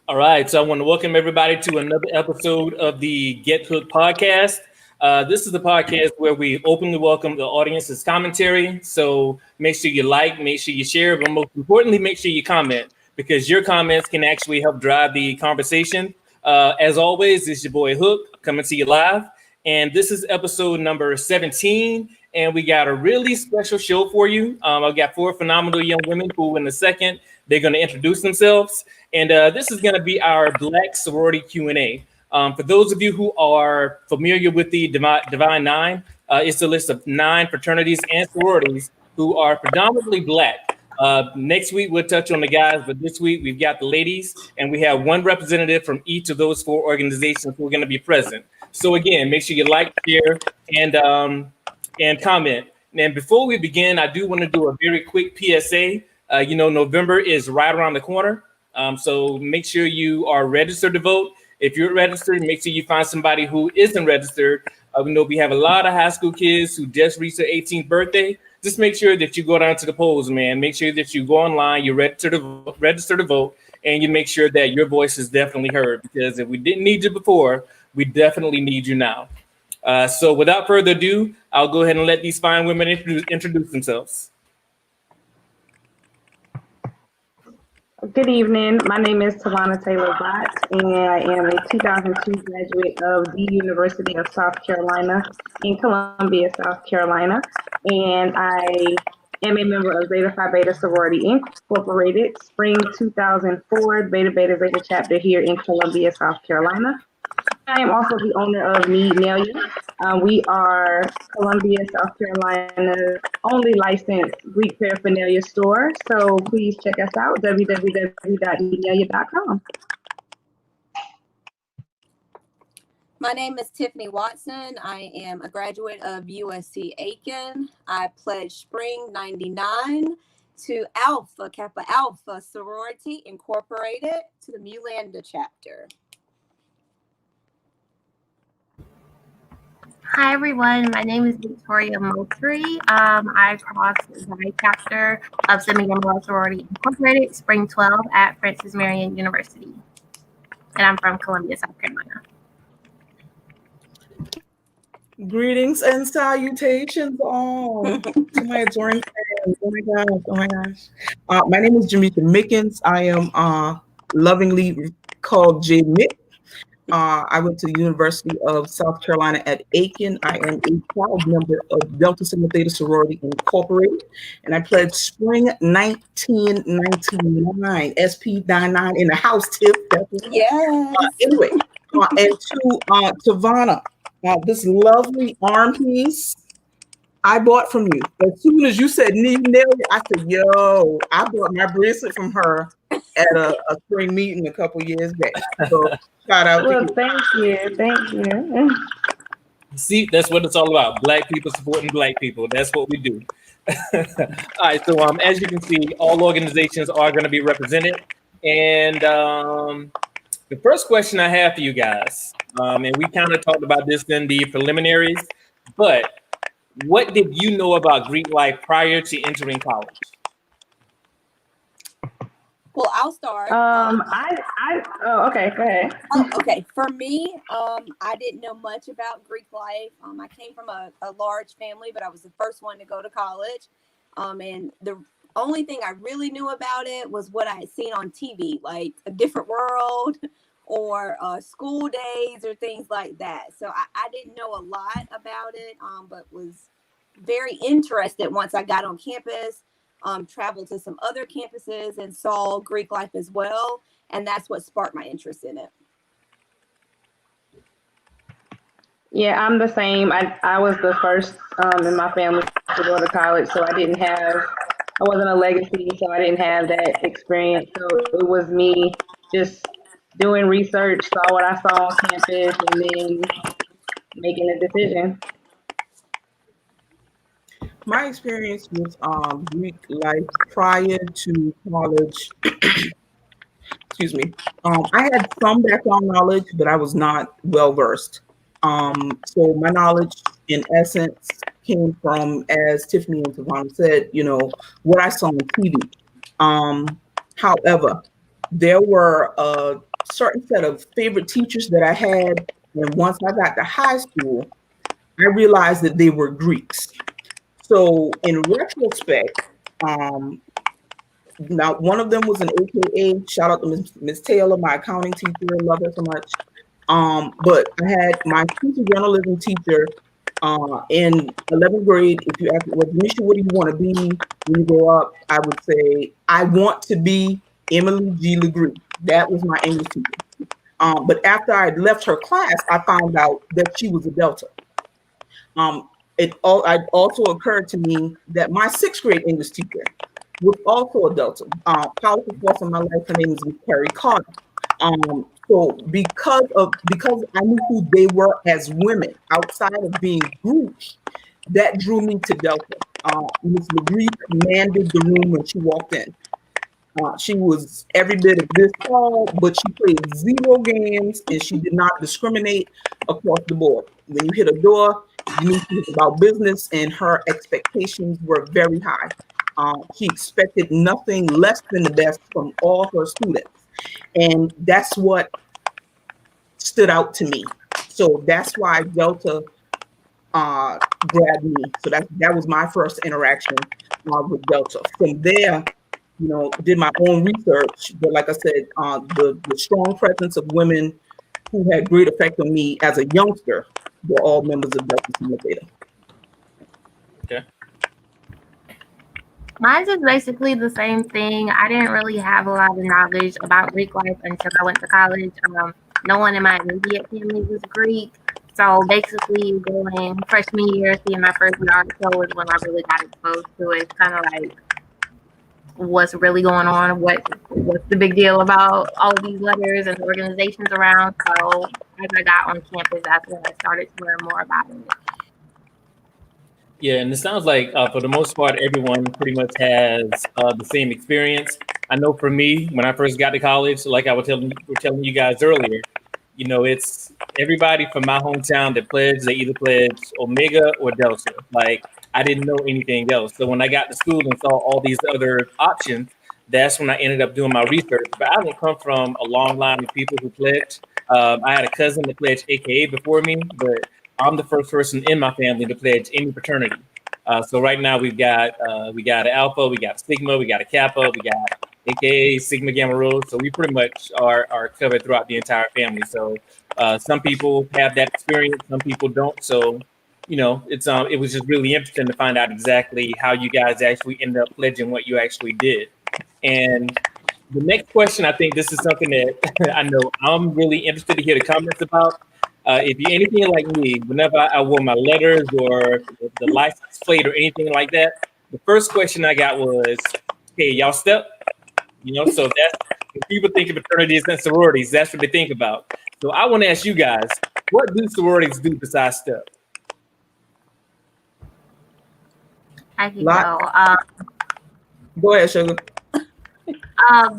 All right, so I want to welcome everybody to another episode of the Get Hooked podcast. This is the podcast where we openly welcome the audience's commentary. So make sure you like, make sure you share, but most importantly, make sure you comment because your comments can actually help drive the conversation. As always, this is your boy Hook coming to you live, and this is episode number 17. And we got a really special show for you. I've got four phenomenal young women who, in a second, they're going to introduce themselves. And this is going to be our Black Sorority Q&A. For those of you who are familiar with the Divine Nine, it's a list of 9 fraternities and sororities who are predominantly Black. Next week, we'll touch on the guys, but this week we've got the ladies, and we have one representative from each of those 4 organizations who are going to be present. So again, make sure you like, share, and comment. And before we begin, I do want to do a very quick PSA. November is right around the corner. So make sure you are registered to vote. If you're registered, make sure you find somebody who isn't registered. We know we have a lot of high school kids who just reached their 18th birthday. Just make sure that you go down to the polls, man. Make sure that you go online, you register to vote, and you make sure that your voice is definitely heard. Because if we didn't need you before, we definitely need you now. So without further ado, I'll go ahead and let these fine women introduce themselves. Good evening. My name is Tavana Taylor Bott, and I am a 2002 graduate of the University of South Carolina in Columbia, South Carolina. And I am a member of Zeta Phi Beta Sorority Incorporated, Spring 2004 Beta Beta Zeta chapter here in Columbia, South Carolina. I am also the owner of Need Nelia. We are Columbia, South Carolina's only licensed Greek paraphernalia store. So please check us out, www.neednelia.com. My name is Tiffany Watson. I am a graduate of USC Aiken. I pledged Spring 99 to Alpha Kappa Alpha Sorority Incorporated to the Mulanda chapter. Hi everyone, my name is Victoria Moultrie. I crossed the chapter of Sigma Gamma Sorority Incorporated, Spring 12 at Francis Marion University. And I'm from Columbia, South Carolina. Greetings and salutations all to my adoring fans. Oh my gosh. My name is Jamaica Mickens. I am lovingly called J. Mick. I went to the University of South Carolina at Aiken. I am a proud member of Delta Sigma Theta Sorority Incorporated, and I pledged Spring 1999, SP99 in the house, Tiff. Yes. Anyway, and to Tavana, this lovely arm piece I bought from you. As soon as you said Need Nelia, I said, yo, I bought my bracelet from her at a spring meeting a couple years back. So shout out to you. Thank you. See, that's what it's all about. Black people supporting Black people. That's what we do. All right, so as you can see, all organizations are going to be represented. And the first question I have for you guys, and we kind of talked about this in the preliminaries, but what did you know about Greek life prior to entering college? Well, I'll start. Okay, go ahead. Okay. For me, I didn't know much about Greek life. I came from a large family, but I was the first one to go to college. And the only thing I really knew about it was what I had seen on TV, like A Different World or School Days or things like that. So I didn't know a lot about it, but was very interested once I got on campus. Traveled to some other campuses and saw Greek life as well. And that's what sparked my interest in it. Yeah, I'm the same. I was the first in my family to go to college, so I wasn't a legacy, so I didn't have that experience. So it was me just doing research, saw what I saw on campus, and then making a decision. My experience with Greek life prior to college, excuse me, I had some background knowledge, but I was not well versed. So my knowledge, in essence, came from, as Tiffany and Tavana said, what I saw on TV. However, there were certain set of favorite teachers that I had. And once I got to high school, I realized that they were Greeks. So in retrospect, um, now one of them was an AKA. Shout out to Miss Taylor, my accounting teacher. Love her so much. But I had my teacher, journalism teacher, in 11th grade. If you ask me, well, Denisha, what do you want to be when you grow up? I would say I want to be Emily G. Legree. That was my English teacher. But after I left her class, I found out that she was a Delta. Um, it also occurred to me that my sixth grade English teacher was also a Delta. Powerful force in my life. Her name is Miss Carrie Carter. So because I knew who they were as women outside of being Greek, that drew me to Delta. Miss Legree commanded the room when she walked in. She was every bit of this tall, but she played zero games and she did not discriminate across the board. When you hit a door, you knew she was about business, and her expectations were very high. She expected nothing less than the best from all her students. And that's what stood out to me. So that's why Delta grabbed me. So that was my first interaction with Delta. From there, did my own research. But like I said, the strong presence of women who had great effect on me as a youngster were all members of Delta Sigma Theta. Okay. Mine's is basically the same thing. I didn't really have a lot of knowledge about Greek life until I went to college. No one in my immediate family was Greek. So basically going freshman year, seeing my first yard show was when I really got exposed to it. It's kind of like what's really going on, what's the big deal about all of these letters and organizations around. So as I got on campus, that's when I started to learn more about it. Yeah, and it sounds like for the most part, everyone pretty much has the same experience. I know for me, when I first got to college, like I was telling you guys earlier, it's everybody from my hometown that pledged. They either pledged Omega or Delta. Like I didn't know anything else. So when I got to school and saw all these other options, that's when I ended up doing my research. But I didn't come from a long line of people who pledged. I had a cousin that pledged AKA before me, but I'm the first person in my family to pledge any fraternity. So right now we got an Alpha, we got a Sigma, we got a Kappa, we got AKA Sigma Gamma Rho. So we pretty much are covered throughout the entire family. So some people have that experience, some people don't. So it was just really interesting to find out exactly how you guys actually ended up pledging what you actually did. And the next question, I think this is something that I know I'm really interested to hear the comments about. If you're anything like me, whenever I wore my letters or the license plate or anything like that, the first question I got was, "Hey, y'all step?" So that's when people think of fraternities and sororities, that's what they think about. So I want to ask you guys, what do sororities do besides step? I can go. Go ahead, Sugar.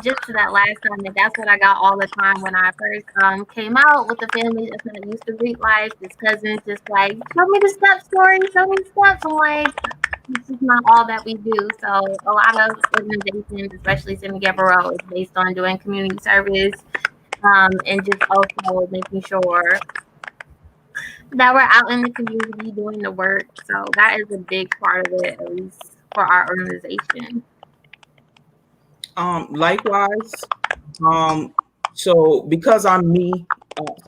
Just to that last comment, that's what I got all the time when I first came out with the family that's not used to Greek life. This cousins just like, show me the step story, show me the steps. I'm like, this is not all that we do. So a lot of organizations, especially Semi Gabbro, is based on doing community service and just also making sure that we're out in the community doing the work. So that is a big part of it, at least for our organization. Likewise, so because I'm me,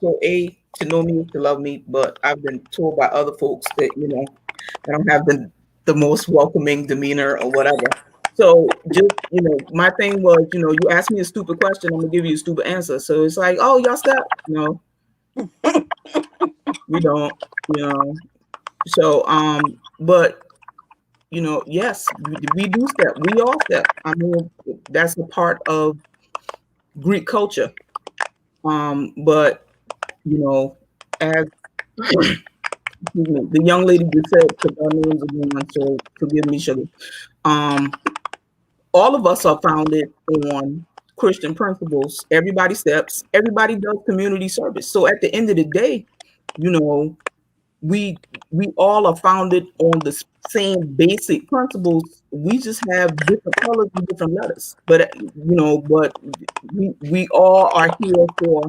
so to know me, to love me, but I've been told by other folks that I don't have the most welcoming demeanor or whatever. So just my thing was, you ask me a stupid question, I'm gonna give you a stupid answer. So it's like, oh, y'all step? No, we don't. So but yes, we do step. We all step. I mean, that's a part of Greek culture. But as the young lady just said, because our names are going, so forgive me, Sugar. All of us are founded on Christian principles. Everybody steps. Everybody does community service. So at the end of the day, we all are founded on the same basic principles. We just have different colors and different letters. But but we all are here for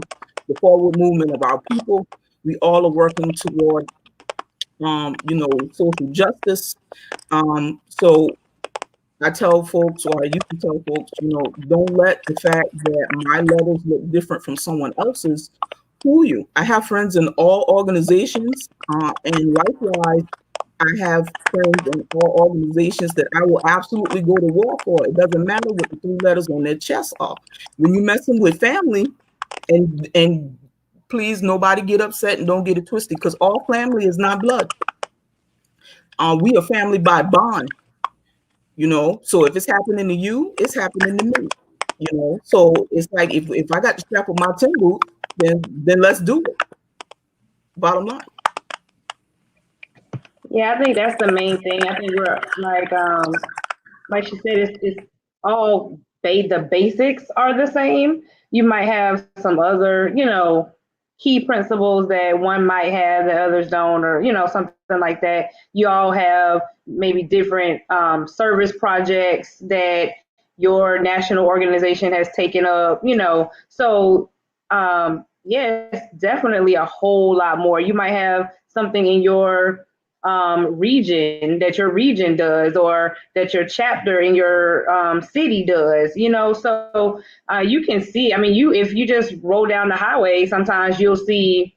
the forward movement of our people. We all are working toward social justice. So I tell folks, or I used to tell folks, don't let the fact that my letters look different from someone else's fool you. I have friends in all organizations, and likewise, I have friends in all organizations that I will absolutely go to war for. It doesn't matter what the three letters on their chest are. When you're messing with family, and please, nobody get upset and don't get it twisted, because all family is not blood. We are family by bond. So if it's happening to you, it's happening to me. So it's like if I got to strap with my tin boots, then let's do it. Bottom line. Yeah, I think that's the main thing. I think we're like she said, it's all the basics are the same. You might have some other, key principles that one might have that others don't, or something like that. You all have maybe different service projects that your national organization has taken up, So yes, definitely a whole lot more. You might have something in your region that your region does, or that your chapter in your city does, so you can see, if you just roll down the highway, sometimes you'll see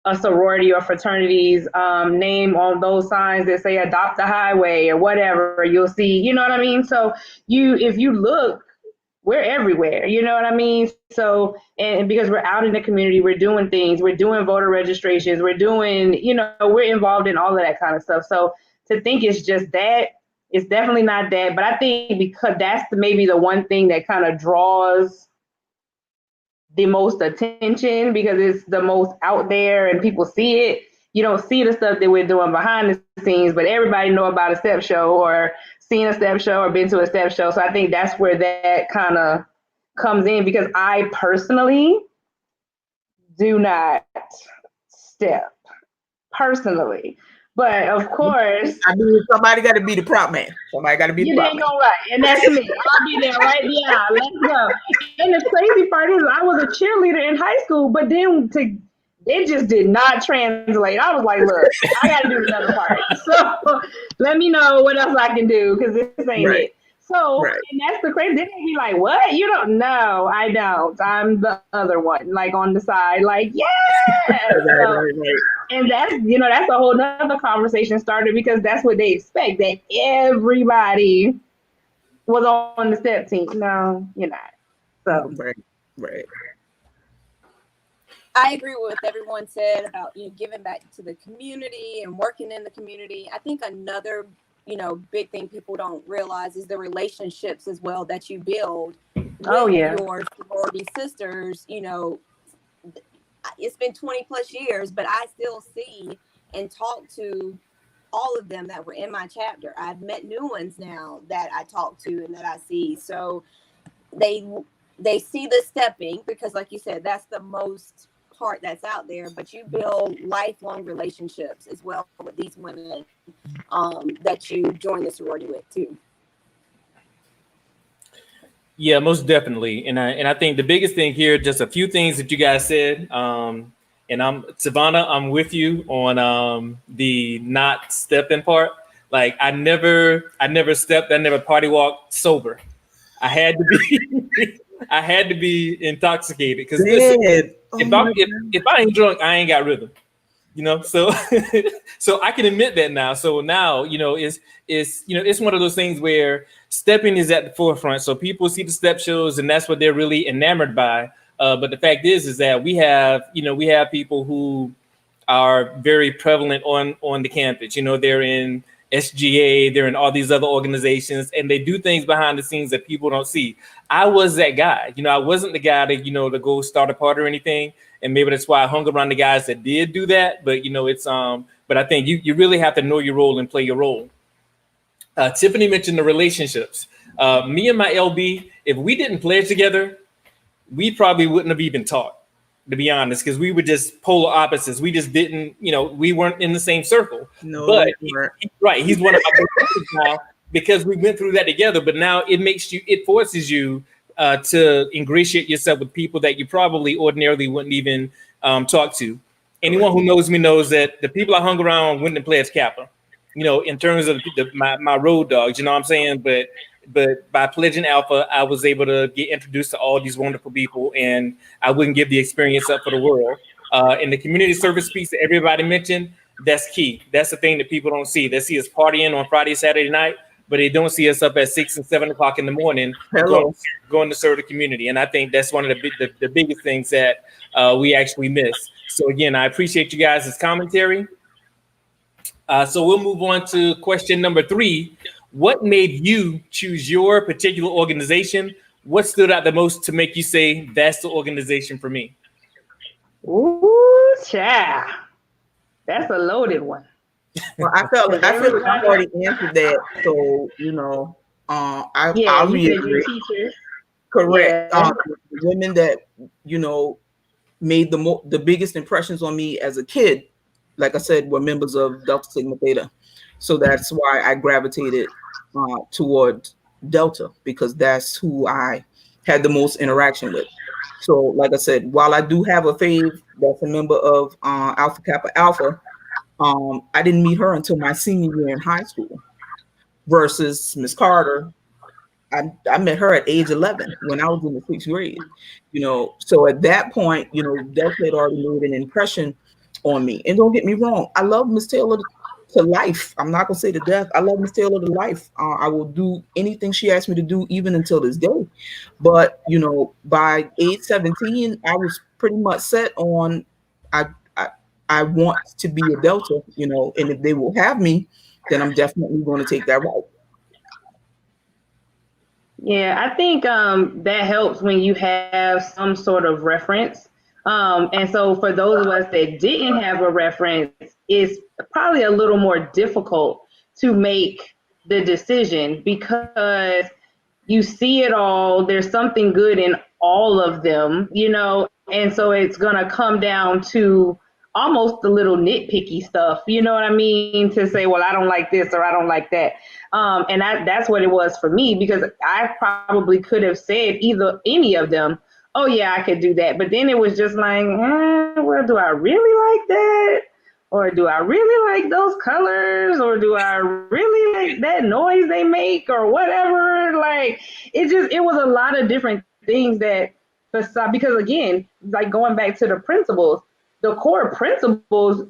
a sorority or fraternity's name on those signs that say adopt the highway or whatever. You'll see, you know what I mean? So if you look, we're everywhere, you know what I mean? So, and because we're out in the community, we're doing things, we're doing voter registrations, we're doing, we're involved in all of that kind of stuff. So to think it's just that, it's definitely not that. But I think because that's maybe the one thing that kind of draws the most attention, because it's the most out there and people see it. You don't see the stuff that we're doing behind the scenes, but everybody know about a step show, or seen a step show, or been to a step show. So I think that's where that kind of comes in, because I personally do not step personally. But of course, Somebody got to be the prop man. Somebody got to be the prop man. You ain't right, and that's me. I'll be there right now. Let's go. And the crazy part is, I was a cheerleader in high school, but then it just did not translate. I was like, look, I got to do another part. So let me know what else I can do, because this ain't it. So, and that's the crazy. Then they be like, what? You don't know? I don't. I'm the other one, like on the side, like, yes. And that's, that's a whole nother conversation starter, because that's what they expect, that everybody was on the step team. No, you're not. So, right. I agree with what everyone said about giving back to the community and working in the community. I think another big thing people don't realize is the relationships as well that you build with your sorority sisters. It's been 20 plus years, but I still see and talk to all of them that were in my chapter. I've met new ones now that I talk to and that I see. So they see the stepping, because like you said, that's the most part that's out there, but you build lifelong relationships as well with these women that you join the sorority with too. Yeah, most definitely. And I think the biggest thing here, just a few things that you guys said. And Savannah, I'm with you on the not stepping part. Like I never stepped, I never party walked sober. I had to be intoxicated, because if I ain't drunk, I ain't got rhythm. So so I can admit that now. So now, it's one of those things where stepping is at the forefront. So people see the step shows, and that's what they're really enamored by. But the fact is that we have people who are very prevalent on the campus. They're in SGA, they're in all these other organizations, and they do things behind the scenes that people don't see. I was that guy. I wasn't the guy that, to go start a party or anything. And maybe that's why I hung around the guys that did do that. But, but I think you really have to know your role and play your role. Tiffany mentioned the relationships. Me and my LB, if we didn't pledge together, we probably wouldn't have even talked. to be honest, because we were just polar opposites. We just didn't, we weren't in the same circle. No, But right. he's one of my best friends now because we went through that together. But now it forces you to ingratiate yourself with people that you probably ordinarily wouldn't even talk to. Anyone who knows me knows that the people I hung around wouldn't pledge Kappa, in terms of my road dogs, you know what I'm saying? But by pledging Alpha, I was able to get introduced to all these wonderful people, and I wouldn't give the experience up for the world. And the community service piece that everybody mentioned, that's key. That's the thing that people don't see. They see us partying on Friday, Saturday night, but they don't see us up at 6 and 7 o'clock in the morning going to serve the community. And I think that's one of the biggest things that we actually miss. So again, I appreciate you guys' commentary. So we'll move on to question number 3. What made you choose your particular organization? What stood out the most to make you say, that's the organization for me? Ooh, child. That's a loaded one. Well, I feel like I've already answered that. So, I'll reiterate. Teachers. Correct. Yeah. The women that, made the biggest impressions on me as a kid, like I said, were members of Delta Sigma Theta. So that's why I gravitated toward Delta, because that's who I had the most interaction with. So, like I said, while I do have a fave that's a member of Alpha Kappa Alpha, I didn't meet her until my senior year in high school. Versus Miss Carter, I met her at age 11 when I was in the 6th grade. So at that point, Delta had already made an impression on me. And don't get me wrong, I love Miss Taylor to life. I'm not gonna say to death. I love Miss Taylor to life. I will do anything she asked me to do, even until this day. But by age 17, I was pretty much set on I want to be a Delta, and if they will have me, then I'm definitely going to take that route. Yeah, I think that helps when you have some sort of reference. And so for those of us that didn't have a reference, it's probably a little more difficult to make the decision because you see it all. There's something good in all of them, and so it's going to come down to almost the little nitpicky stuff, you know what I mean? To say, well, I don't like this or I don't like that. And that's what it was for me, because I probably could have said any of them, oh yeah, I could do that. But then it was just like, well, do I really like that? Or do I really like those colors? Or do I really like that noise they make or whatever? Like, it was a lot of different things that, because again, like going back to the principles, the core principles,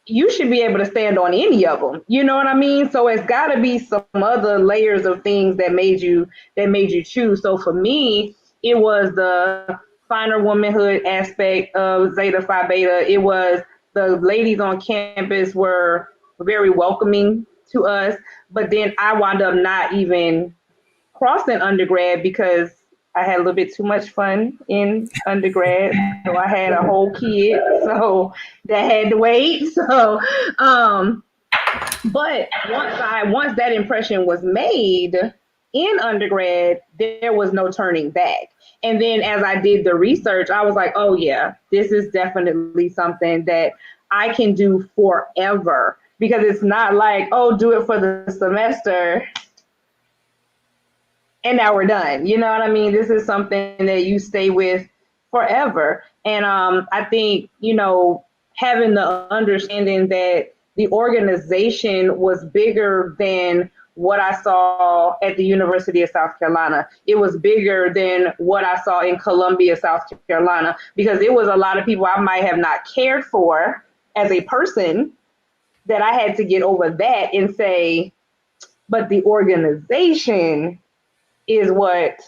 you should be able to stand on any of them. You know what I mean? So it's got to be some other layers of things that made you choose. So for me, it was the finer womanhood aspect of Zeta Phi Beta. It was the ladies on campus were very welcoming to us, but then I wound up not even crossing undergrad because I had a little bit too much fun in undergrad. So I had a whole kid, so that had to wait. So, but once that impression was made in undergrad, there was no turning back. And then as I did the research, I was like, oh yeah, this is definitely something that I can do forever, because it's not like, oh, do it for the semester and now we're done. You know what I mean? This is something that you stay with forever. And I think, having the understanding that the organization was bigger than what I saw at the University of South Carolina. It was bigger than what I saw in Columbia, South Carolina, because it was a lot of people I might have not cared for as a person, that I had to get over that and say, but the organization is what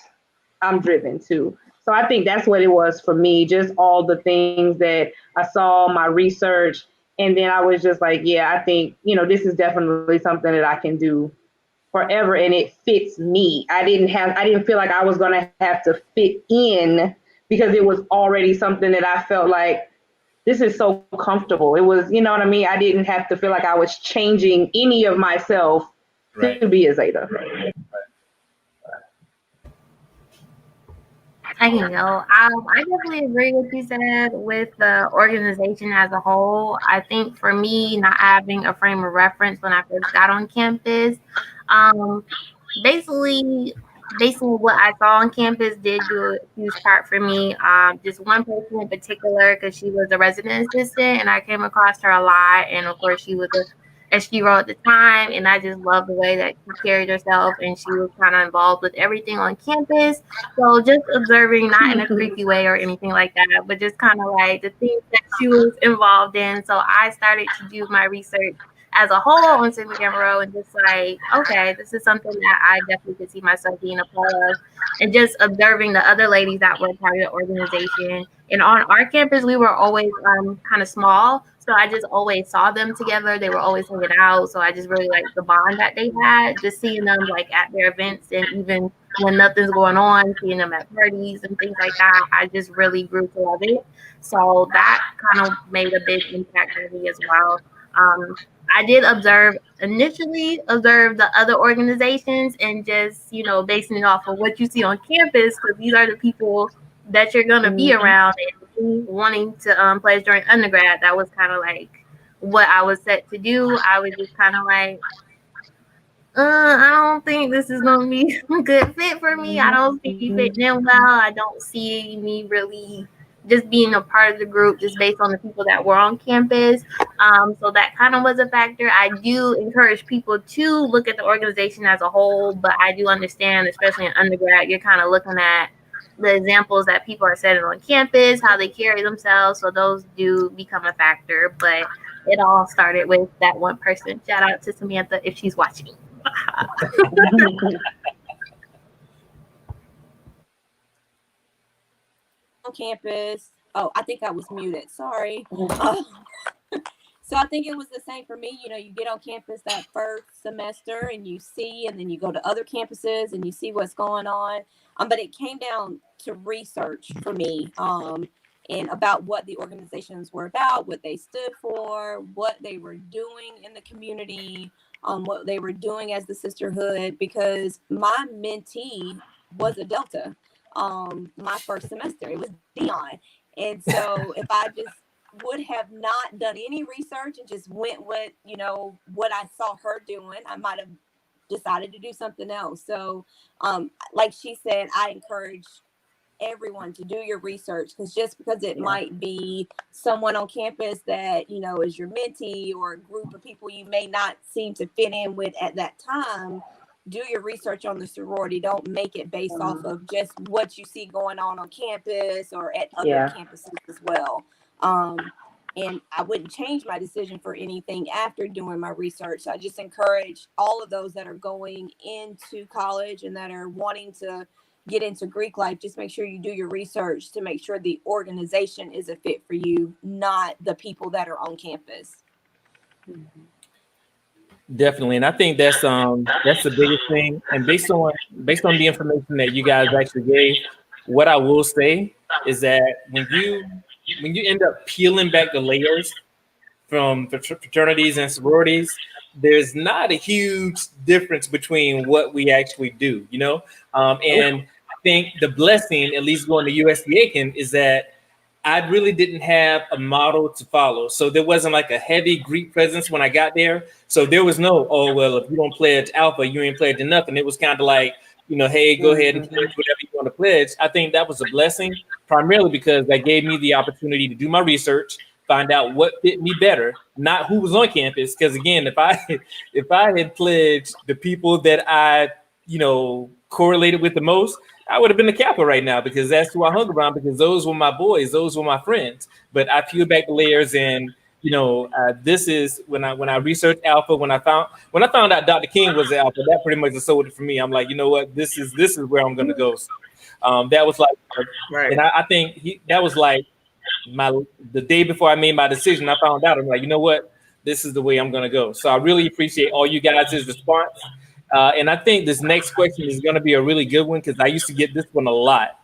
I'm driven to. So I think that's what it was for me, just all the things that I saw, my research, and then I was just like, yeah, I think, this is definitely something that I can do forever, and it fits me. I didn't feel like I was going to have to fit in, because it was already something that I felt like, this is so comfortable. It was, you know what I mean? I didn't have to feel like I was changing any of myself to be a Zeta. I can go. I definitely agree with you said with the organization as a whole. I think for me, not having a frame of reference when I first got on campus, um, basically, based on what I saw on campus, did do a huge part for me. Just one person in particular, because she was a resident assistant, and I came across her a lot. And of course, she was a SG at the time, and I just loved the way that she carried herself, and she was kind of involved with everything on campus. So just observing, not in a creepy way or anything like that, but just kind of like the things that she was involved in. So I started to do my research as a whole on Sydney Row and just like, okay, this is something that I definitely could see myself being a part of. And just observing the other ladies that were part of the organization. And on our campus, we were always kind of small. So I just always saw them together. They were always hanging out. So I just really liked the bond that they had, just seeing them like at their events and even when nothing's going on, seeing them at parties and things like that. I just really grew to love it. So that kind of made a big impact on me as well. I did initially observe the other organizations and just, basing it off of what you see on campus, because these are the people that you're going to be around, and wanting to pledge during undergrad. That was kind of like what I was set to do. I was just kind of like, I don't think this is going to be a good fit for me. I don't see me fitting in well. I don't see me really just being a part of the group just based on the people that were on campus. So that kind of was a factor. I do encourage people to look at the organization as a whole, but I do understand, especially in undergrad, you're kind of looking at the examples that people are setting on campus, how they carry themselves. So those do become a factor, but it all started with that one person. Shout out to Samantha if she's watching. On campus. Oh, I think I was muted. Sorry. So I think it was the same for me. You get on campus that first semester and you see, and then you go to other campuses and you see what's going on. But it came down to research for me, and about what the organizations were about, what they stood for, what they were doing in the community, what they were doing as the sisterhood, because my mentee was a Delta. My first semester, it was Dion. And so if I just would have not done any research and just went with, what I saw her doing, I might have decided to do something else. So, like she said, I encourage everyone to do your research, because just because it might be someone on campus that, is your mentee or a group of people you may not seem to fit in with at that time, do your research on the sorority. Don't make it based off of just what you see going on campus or at other campuses as well. And I wouldn't change my decision for anything after doing my research. I just encourage all of those that are going into college and that are wanting to get into Greek life, just make sure you do your research to make sure the organization is a fit for you, not the people that are on campus. Definitely, and I think that's the biggest thing. And based on the information that you guys actually gave, what I will say is that when you end up peeling back the layers from fraternities and sororities, there's not a huge difference between what we actually do, and I think the blessing, at least going to USD Aiken, is that I really didn't have a model to follow. So there wasn't like a heavy Greek presence when I got there. So there was no, oh, well, if you don't pledge Alpha, you ain't pledging nothing. It was kind of like, hey, go ahead and pledge whatever you want to pledge. I think that was a blessing, primarily because that gave me the opportunity to do my research, find out what fit me better, not who was on campus. Because again, if I had pledged the people that I, correlated with the most, I would have been a Kappa right now, because that's who I hung around, because those were my boys, those were my friends. But I peeled back the layers, and this is when I researched Alpha. When I found out Dr. King was Alpha, that pretty much sold it for me. I'm like, you know what, this is where I'm gonna go. So, that was like, right. And I think that was like the day before I made my decision. I found out, I'm like, you know what, this is the way I'm gonna go. So I really appreciate all you guys' response. And I think this next question is going to be a really good one, because I used to get this one a lot.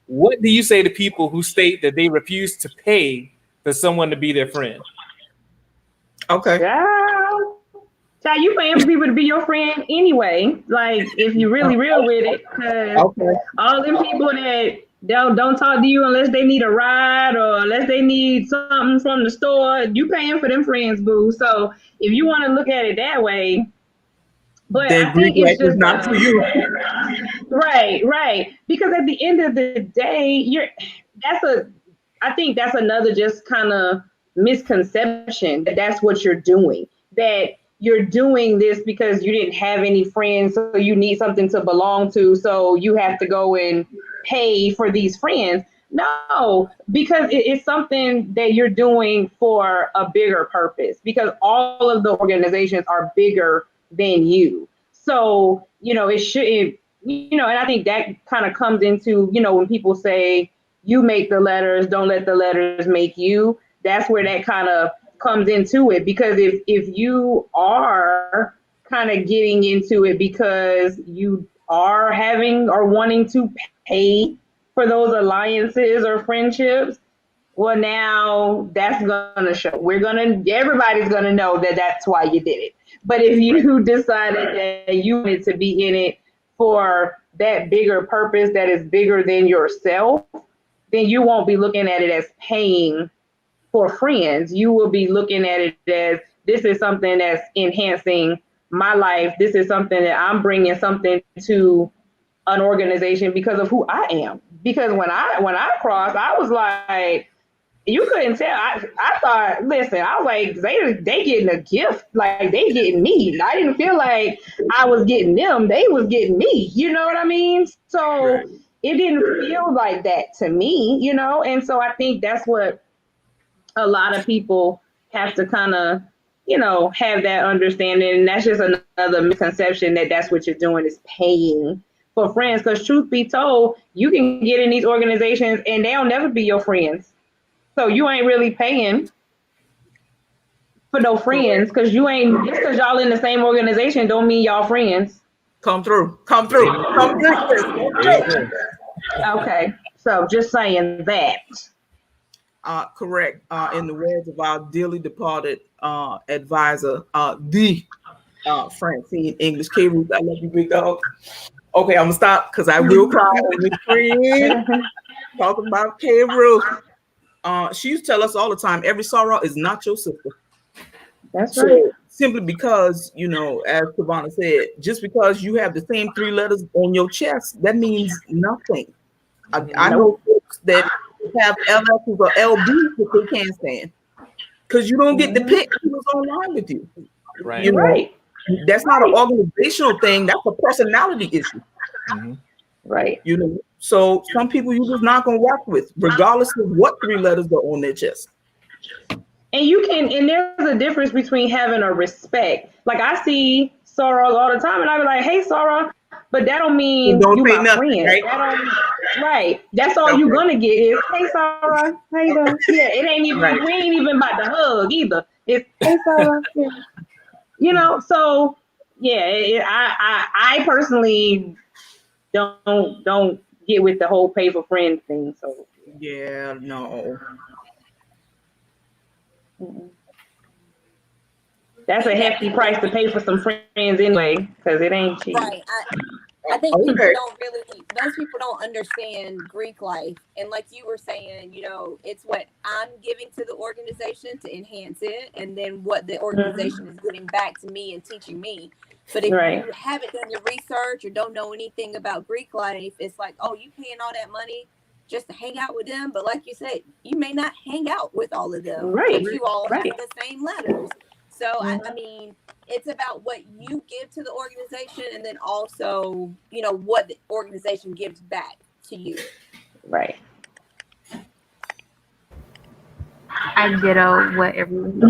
What do you say to people who state that they refuse to pay for someone to be their friend? Okay. Yeah. Child, you paying for people to be your friend anyway. Like, if you really real with it, because Okay. all them people that don't talk to you unless they need a ride or unless they need something from the store, you paying for them friends, boo. So if you want to look at it that way, but Then I Greek think it's life is just not for you. right. Because at the end of the day, that's a I think that's another just kind of misconception that that's what you're doing. That you're doing this because you didn't have any friends, so you need something to belong to, so you have to go and pay for these friends. No, because it's something that you're doing for a bigger purpose, because all of the organizations are bigger than you. So, it shouldn't, and I think that kind of comes into, when people say, you make the letters, don't let the letters make you. That's where that kind of comes into it. Because if you are kind of getting into it because you are having or wanting to pay for those alliances or friendships, well, now that's gonna show. Everybody's gonna know that that's why you did it. But if you decided that you wanted to be in it for that bigger purpose that is bigger than yourself, then you won't be looking at it as paying for friends. You will be looking at it as, this is something that's enhancing my life. This is something that I'm bringing something to an organization because of who I am. Because when I crossed, I was like, you couldn't tell. I thought, listen, I was like, they getting a gift, like they getting me. I didn't feel like I was getting them. They was getting me. You know what I mean? So Right. it didn't feel like that to me, And so I think that's what a lot of people have to kind of, have that understanding. And that's just another misconception that that's what you're doing is paying for friends. Because truth be told, you can get in these organizations and they'll never be your friends. So you ain't really paying for no friends Correct. because you ain't just because y'all in the same organization don't mean y'all friends. Come through. Come through. Come through, sis. Come There you through. go. Okay. So just saying that. Correct. In the words of our dearly departed advisor, the Francine English K. Ruth. I love you, big dog. Okay, I'm gonna stop because I will cry on this screen. Talking about K. Ruth. She used to tell us all the time, every sorrow is not your sister. That's So right. simply because, as Savannah said, just because you have the same three letters on your chest, that means nothing. I Nope. know folks that have LSs or LBs that they can't stand because you don't get to pick who's online with you. Right. You know, Right. that's not an organizational thing. That's a personality issue. Mm-hmm. Right. So some people you're just not gonna work with, regardless of what three letters are on their chest. And there's a difference between having a respect. Like I see sorrows all the time and I be like, hey Sorrow, but that don't And mean don't you say my nothing, friend. right? That don't right. That's all you Okay. gonna get is, hey Sorrow, how you doing? Yeah, it ain't even Right. we ain't even about to hug either. It's hey Sorrow. Yeah. So yeah, I personally don't get with the whole pay for friends thing. So Yeah, no. mm-mm. That's a hefty Exactly. price to pay for some friends anyway, because it ain't cheap. Right. I think people Okay. don't really, most people don't understand Greek life. And like you were saying, it's what I'm giving to the organization to enhance it, and then what the organization is giving back to me and teaching me. But if Right. you haven't done your research or don't know anything about Greek life, it's like, oh, you paying all that money just to hang out with them. But like you said, you may not hang out with all of them, Right. but you all have Right. the same letters. So, Mhm. I mean, it's about what you give to the organization and then also, what the organization gives back to you. Right. I ditto what everyone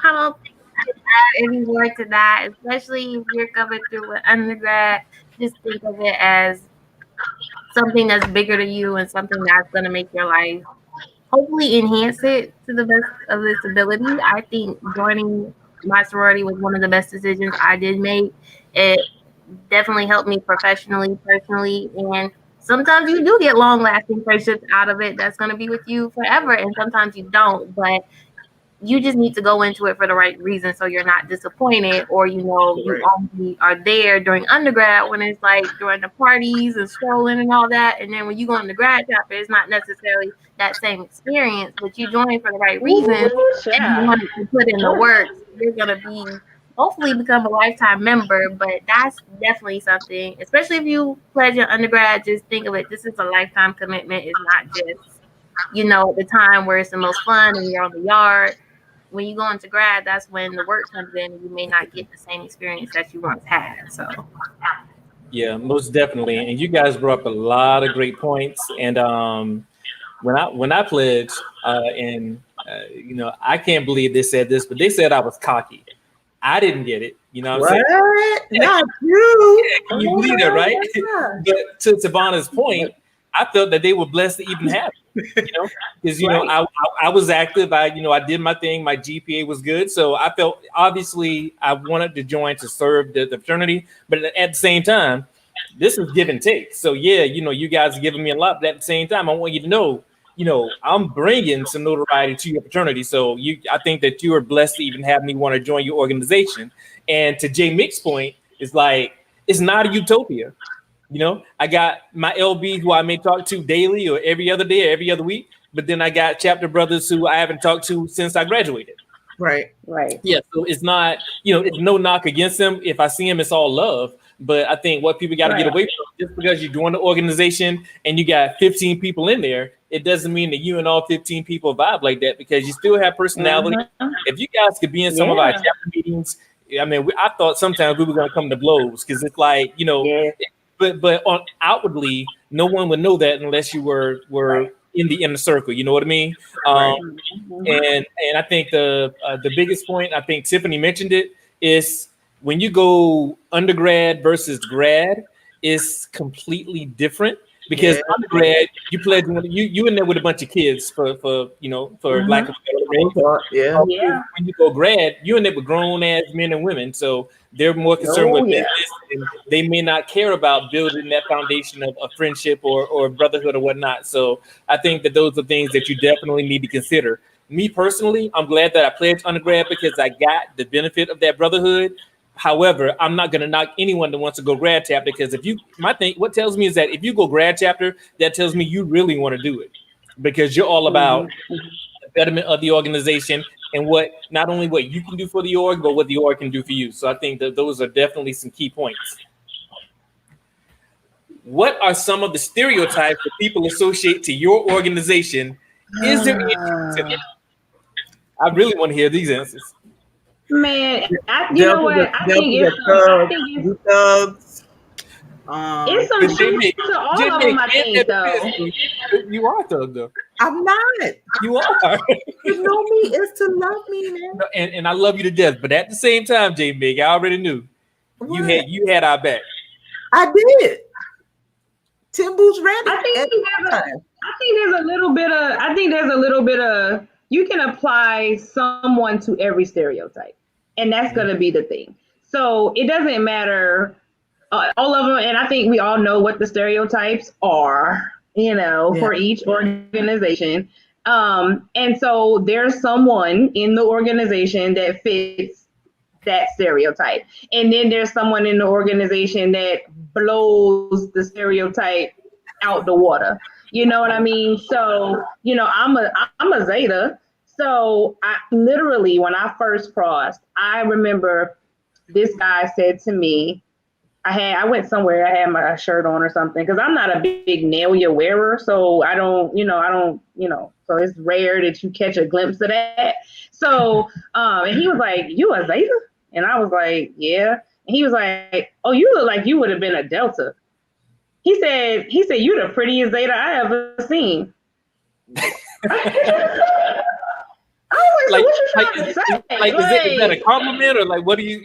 I don't think I can add any more to that, especially if you're coming through with undergrad. Just think of it as something that's bigger to you and something that's going to make your life hopefully enhance it to the best of its ability. I think joining my sorority was one of the best decisions I did make. It definitely helped me professionally, personally, and sometimes you do get long lasting friendships out of it that's going to be with you forever, and sometimes you don't. But you just need to go into it for the right reason so you're not disappointed, or you only are there during undergrad when it's like during the parties and strolling and all that, and then when you go into grad chapter it's not necessarily that same experience, but you join for the right reason and you want to put in the work. You're gonna be hopefully become a lifetime member, but that's definitely something, especially if you pledge your undergrad, just think of it, this is a lifetime commitment. It's not just the time where it's the most fun and you're on the yard. When you go into grad, that's when the work comes in and you may not get the same experience that you once had. So Yeah, most definitely. And you guys brought up a lot of great points. And when I pledged, I can't believe they said this, but they said I was cocky. I didn't get it. You know what I'm saying? Not you. Can you believe that, right? But to Savannah's point, I felt that they were blessed to even have it, because I was active. I did my thing. My GPA was good, so I felt obviously I wanted to join to serve the fraternity, but at the same time, this is give and take. So yeah, you guys are giving me a lot, but at the same time, I want you to know, I'm bringing some notoriety to your fraternity. So I think that you are blessed to even have me want to join your organization. And to Jay Mick's point, it's like it's not a utopia. I got my LB who I may talk to daily or every other day, or every other week. But then I got chapter brothers who I haven't talked to since I graduated. Right. Yeah. So it's not, it's no knock against them. If I see them, it's all love. But I think what people got to get away from, just because you're doing the organization and you got 15 people in there, it doesn't mean that you and all 15 people vibe like that, because you still have personality. If you guys could be in some of our chapter meetings, I mean, I thought sometimes we were going to come to blows, because it's like, But on outwardly, no one would know that unless you were in the inner circle. You know what I mean? And I think the biggest point, I think Tiffany mentioned it, is when you go undergrad versus grad, is completely different. Because undergrad, you pledge you in there with a bunch of kids for lack of a better name. When you go grad, you in there with grown ass men and women, so they're more concerned with business, and they may not care about building that foundation of friendship or brotherhood or whatnot. So I think that those are things that you definitely need to consider. Me personally, I'm glad that I pledged undergrad because I got the benefit of that brotherhood. However, I'm not going to knock anyone that wants to go grad chapter, because what tells me is that if you go grad chapter, that tells me you really want to do it, because you're all about the betterment of the organization and not only what you can do for the org, but what the org can do for you. So I think that those are definitely some key points. What are some of the stereotypes that people associate to your organization? Is there any? I really want to hear these answers. Man, you know what? I think it's thugs. It's some truth to all of them, I think, though. You are a thug, though. I'm not. You are. To know me is to love me, man. And I love you to death, but at the same time, J Mig, I already knew you had our back. I did. Tim Boots Randy. I think there's a little bit of you can apply someone to every stereotype, and that's going to be the thing. So it doesn't matter all of them, and I think we all know what the stereotypes are, for each organization. And so there's someone in the organization that fits that stereotype, and then there's someone in the organization that blows the stereotype out the water. You know what I mean? So I'm a Zeta. So I literally, when I first crossed, I remember this guy said to me, I went somewhere, I had my shirt on or something, because I'm not a big Nelia wearer, so I don't, so it's rare that you catch a glimpse of that. So, and he was like, "You a Zeta?" And I was like, "Yeah." And he was like, "Oh, you look like you would have been a Delta." He said, "You the prettiest Zeta I ever seen." I was like, "What you trying to say?" Is that a compliment, or like what are you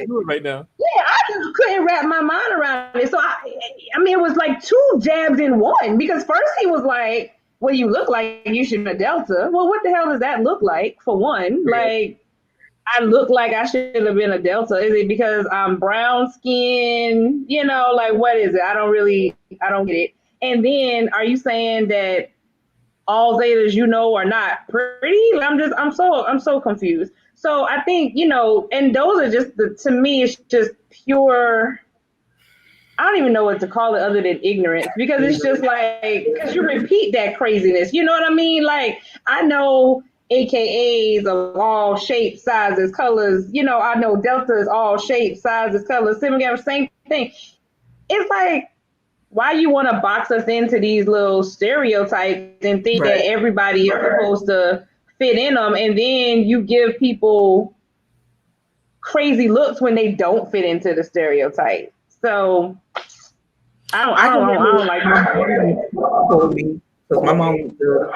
doing right now? Yeah, I just couldn't wrap my mind around it. So I mean, it was like two jabs in one, because first he was like, "Well, you look like you should be a Delta." Well, what the hell does that look like? For one, like I look like I should have been a Delta. Is it because I'm brown skin? Like what is it? I don't get it. And then are you saying that all Zetas, are not pretty. I'm so confused. So I think, and those are just to me, it's just pure. I don't even know what to call it other than ignorance, because it's just like, because you repeat that craziness. You know what I mean? Like, I know AKAs of all shapes, sizes, colors. I know Deltas, all shapes, sizes, colors. Sigma Gamma, same thing. It's like, why you want to box us into these little stereotypes and think Right. that everybody is supposed to fit in them, and then you give people crazy looks when they don't fit into the stereotype. So I can I remember don't like my that. mom told me, because my mom was the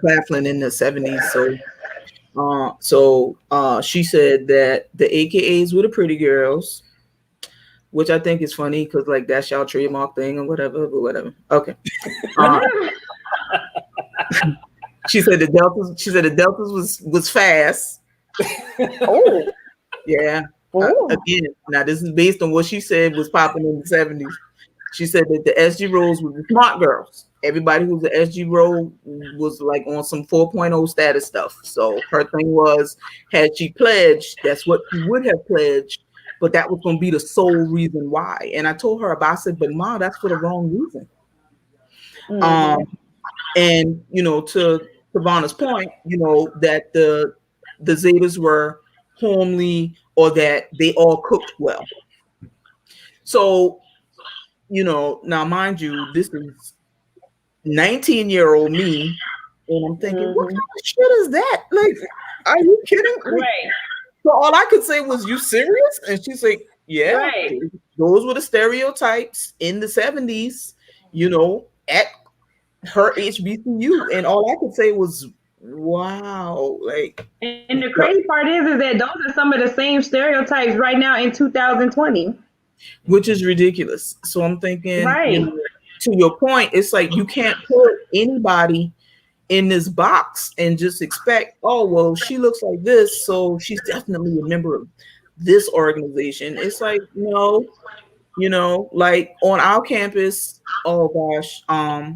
Claflin in the 70s. So she said that the AKAs were the pretty girls, which I think is funny because like that's y'all trademark thing or whatever, but whatever. Okay. Uh, she said the Deltas. She said the Deltas was fast. Oh, Yeah. oh. Again, now this is based on what she said was popping in the 70s. She said that the SG roles were the smart girls. Everybody who's the SG role was like on some 4.0 status stuff. So her thing was, had she pledged, that's what she would have pledged, but that was going to be the sole reason why. And I told her about, I said, but Ma, that's for the wrong reason. Mm-hmm. Um, and to Vanna's point, that the Zetas were homely or that they all cooked well. So, now mind you, this is 19-year-old me, and I'm thinking, what Mm-hmm. kind of shit is that? Like, are you kidding? Like, Right, so all I could say was, you serious? And she's like, yeah, right. those were the stereotypes in the 70s, at her HBCU. And all I could say was, wow, like, And the crazy part is that those are some of the same stereotypes right now in 2020. which is ridiculous. So I'm thinking, Right. to your point, it's like you can't put anybody in this box and just expect, oh, well, she looks like this, so she's definitely a member of this organization. It's like, no, like on our campus, oh gosh, I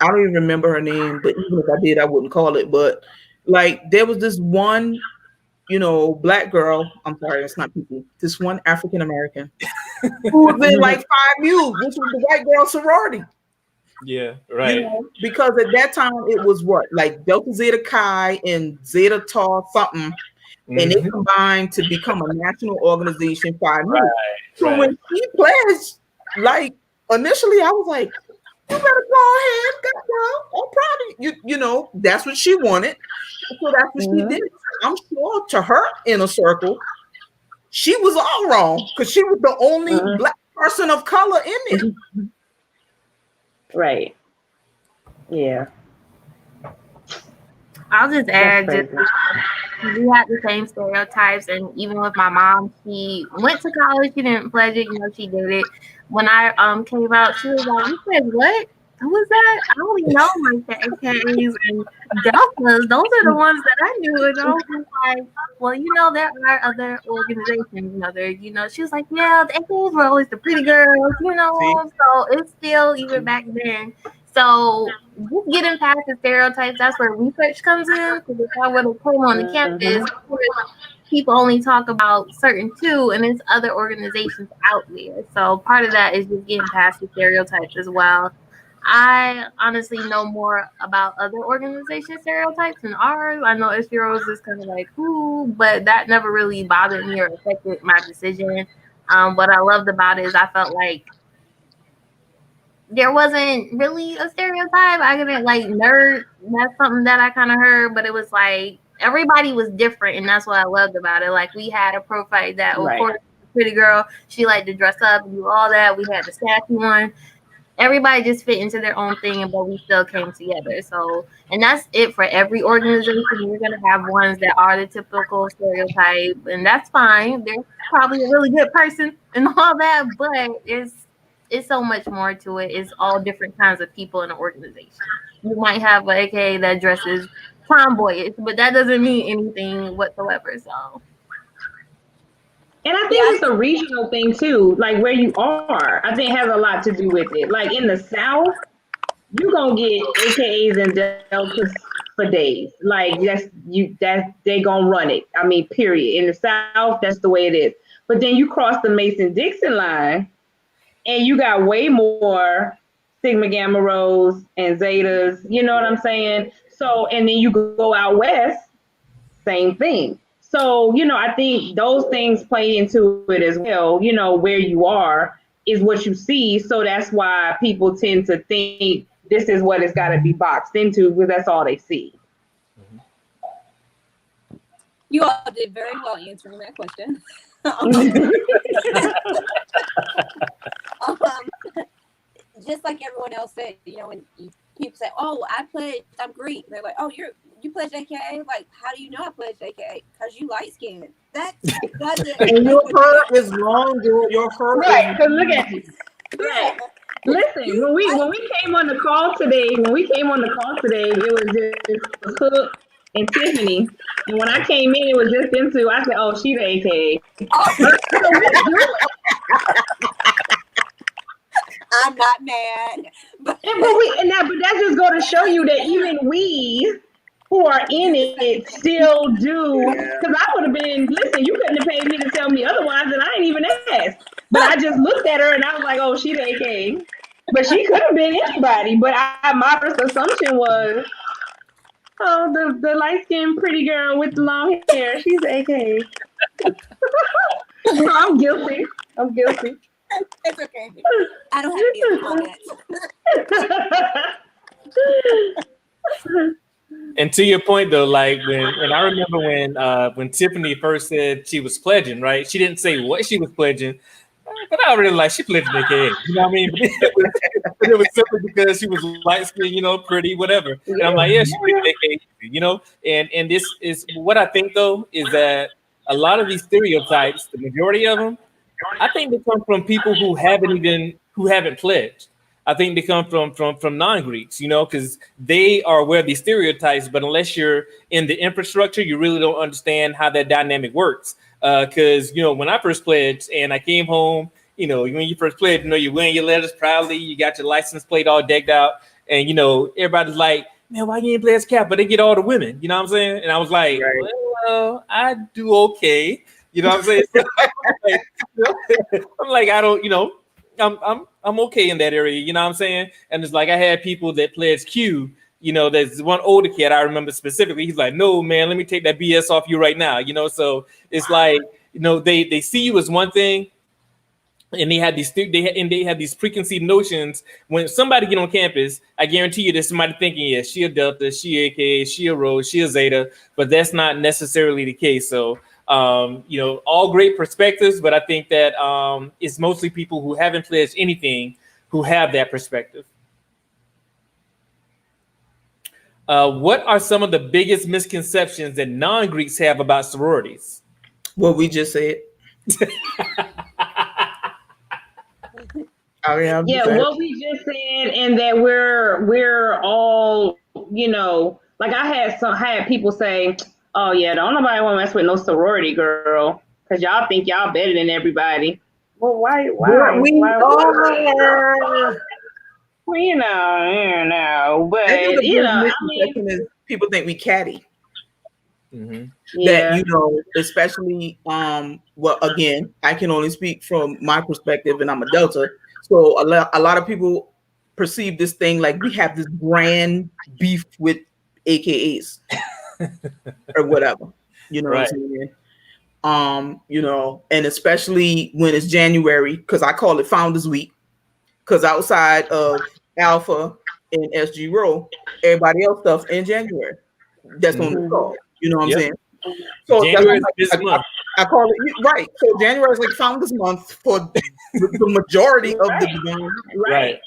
don't even remember her name, but even if I did, I wouldn't call it. But like there was this one, black girl, I'm sorry, it's not people, this one African American who was in like 5U, which was the white girl sorority. Yeah, right. Because at that time it was what, like Delta Zeta Chi and Zeta Tau something, and they Mhm. combined to become a national organization, 5U. So Right. when she pledged, like initially I was like, you better go ahead, girl. I'm proud of you. That's what she wanted. So that's what she did. I'm sure to her inner circle, she was all wrong because she was the only black person of color in there. Right. Yeah. I'll just That's add, crazy. we had the same stereotypes, and even with my mom, she went to college, she didn't pledge it, she did it. When I came out, she was like, "You said what? Who was that? I don't even know like the AKAs and Deltas. Those are the ones that I knew." And I was just like, "Well, there are other organizations, She was like, "Yeah, the AKAs were always the pretty girls, So it's still even back then." So just getting past the stereotypes, that's where research comes in. Because if I would have come on the campus, of course, people only talk about certain two, and there's other organizations out there. So part of that is just getting past the stereotypes as well. I honestly know more about other organization stereotypes than ours. I know SGROs is kind of like, ooh, but that never really bothered me or affected my decision. What I loved about it is I felt like there wasn't really a stereotype. I couldn't like nerd. That's something that I kind of heard, but it was like everybody was different, and that's what I loved about it. Like we had a profile that, of course, the pretty girl, she liked to dress up and do all that. We had the sassy one. Everybody just fit into their own thing, but we still came together. So, and that's it for every organization. You're gonna have ones that are the typical stereotype, and that's fine. They're probably a really good person and all that, but it's so much more to it. It's all different kinds of people in an organization. You might have an AKA that dresses tomboyish, but that doesn't mean anything whatsoever. So, and I think it's a regional thing too, like where you are. I think has a lot to do with it. Like in the South, you gonna get AKAs and deltas for days. Like that they gonna run it. I mean, period. In the South, that's the way it is. But then you cross the Mason-Dixon line, and you got way more Sigma Gamma Rhos and Zetas. You know what I'm saying? So, and then you go out west, same thing. So, I think those things play into it as well. Where you are is what you see. So that's why people tend to think this is what it's got to be boxed into because that's all they see. You all did very well answering that question. Just like everyone else said, when people say, "Oh, I pledged, I'm Greek," they're like, "Oh, you pledged AKA?" Like, how do you know I pledged AKA? Because you light skinned. That doesn't. And your hair is long, girl. Your hair right? is Because look at you. Right. Listen, when we came on the call today, it was just Hook and Tiffany. And when I came in, it was just them two. I said, "Oh, she's AKA." So we do it. I'm not mad. But that just go to show you that even we who are in it still do. Because I would have been, listen, you couldn't have paid me to tell me otherwise, and I ain't even asked. But I just looked at her and I was like, "Oh, she's AKA." But she could have been anybody. But my first assumption was, oh, the light skinned pretty girl with the long hair, she's AKA. I'm guilty. it's okay. I don't have any comments. And to your point, though, like and I remember when Tiffany first said she was pledging, right? She didn't say what she was pledging, but I really like she pledged AKA. You know what I mean? But it was simply because she was light skinned, pretty, whatever. And I'm like, yeah, she pledged AKA, And this is what I think though is that a lot of these stereotypes, the majority of them, I think they come from people who haven't pledged. I think they come from non-Greeks, because they are aware of these stereotypes, but unless you're in the infrastructure, you really don't understand how that dynamic works. Because when I first pledged and I came home, when you first pledged, you're wearing your letters proudly, you got your license plate all decked out, and everybody's like, "Man, why you ain't pledge cap?" But they get all the women, you know what I'm saying? And I was like, right. Well, I do okay, you know what I'm saying? I'm like, I don't, I'm okay in that area, you know what I'm saying? And it's like I had people that pledged Q. There's one older kid I remember specifically. He's like, "No, man, let me take that BS off you right now." So it's like, they see you as one thing, and they had these preconceived notions. When somebody get on campus, I guarantee you there's somebody thinking, "Yeah, she a Delta, she AKA, she a Rho, she a Zeta," but that's not necessarily the case. So all great perspectives, but I think that it's mostly people who haven't pledged anything who have that perspective. What are some of the biggest misconceptions that non-Greeks have about sororities? What we just said. What we just said, and that we're all, like I had people say, "Oh yeah, don't nobody want to mess with no sorority girl because y'all think y'all better than everybody." Well, why? We are. Well, but I mean, is people think we catty. Mm-hmm. That especially well, again, I can only speak from my perspective, and I'm a Delta, so a lot of people perceive this thing like we have this grand beef with AKAs or whatever, Right. what I'm saying? And especially when it's January, because I call it Founders Week, because outside of Alpha and SG Row, everybody else stuff in January. That's on the call. You know what I'm saying? So January is this month. I call it right. So January is like Founders Month for the majority of the right.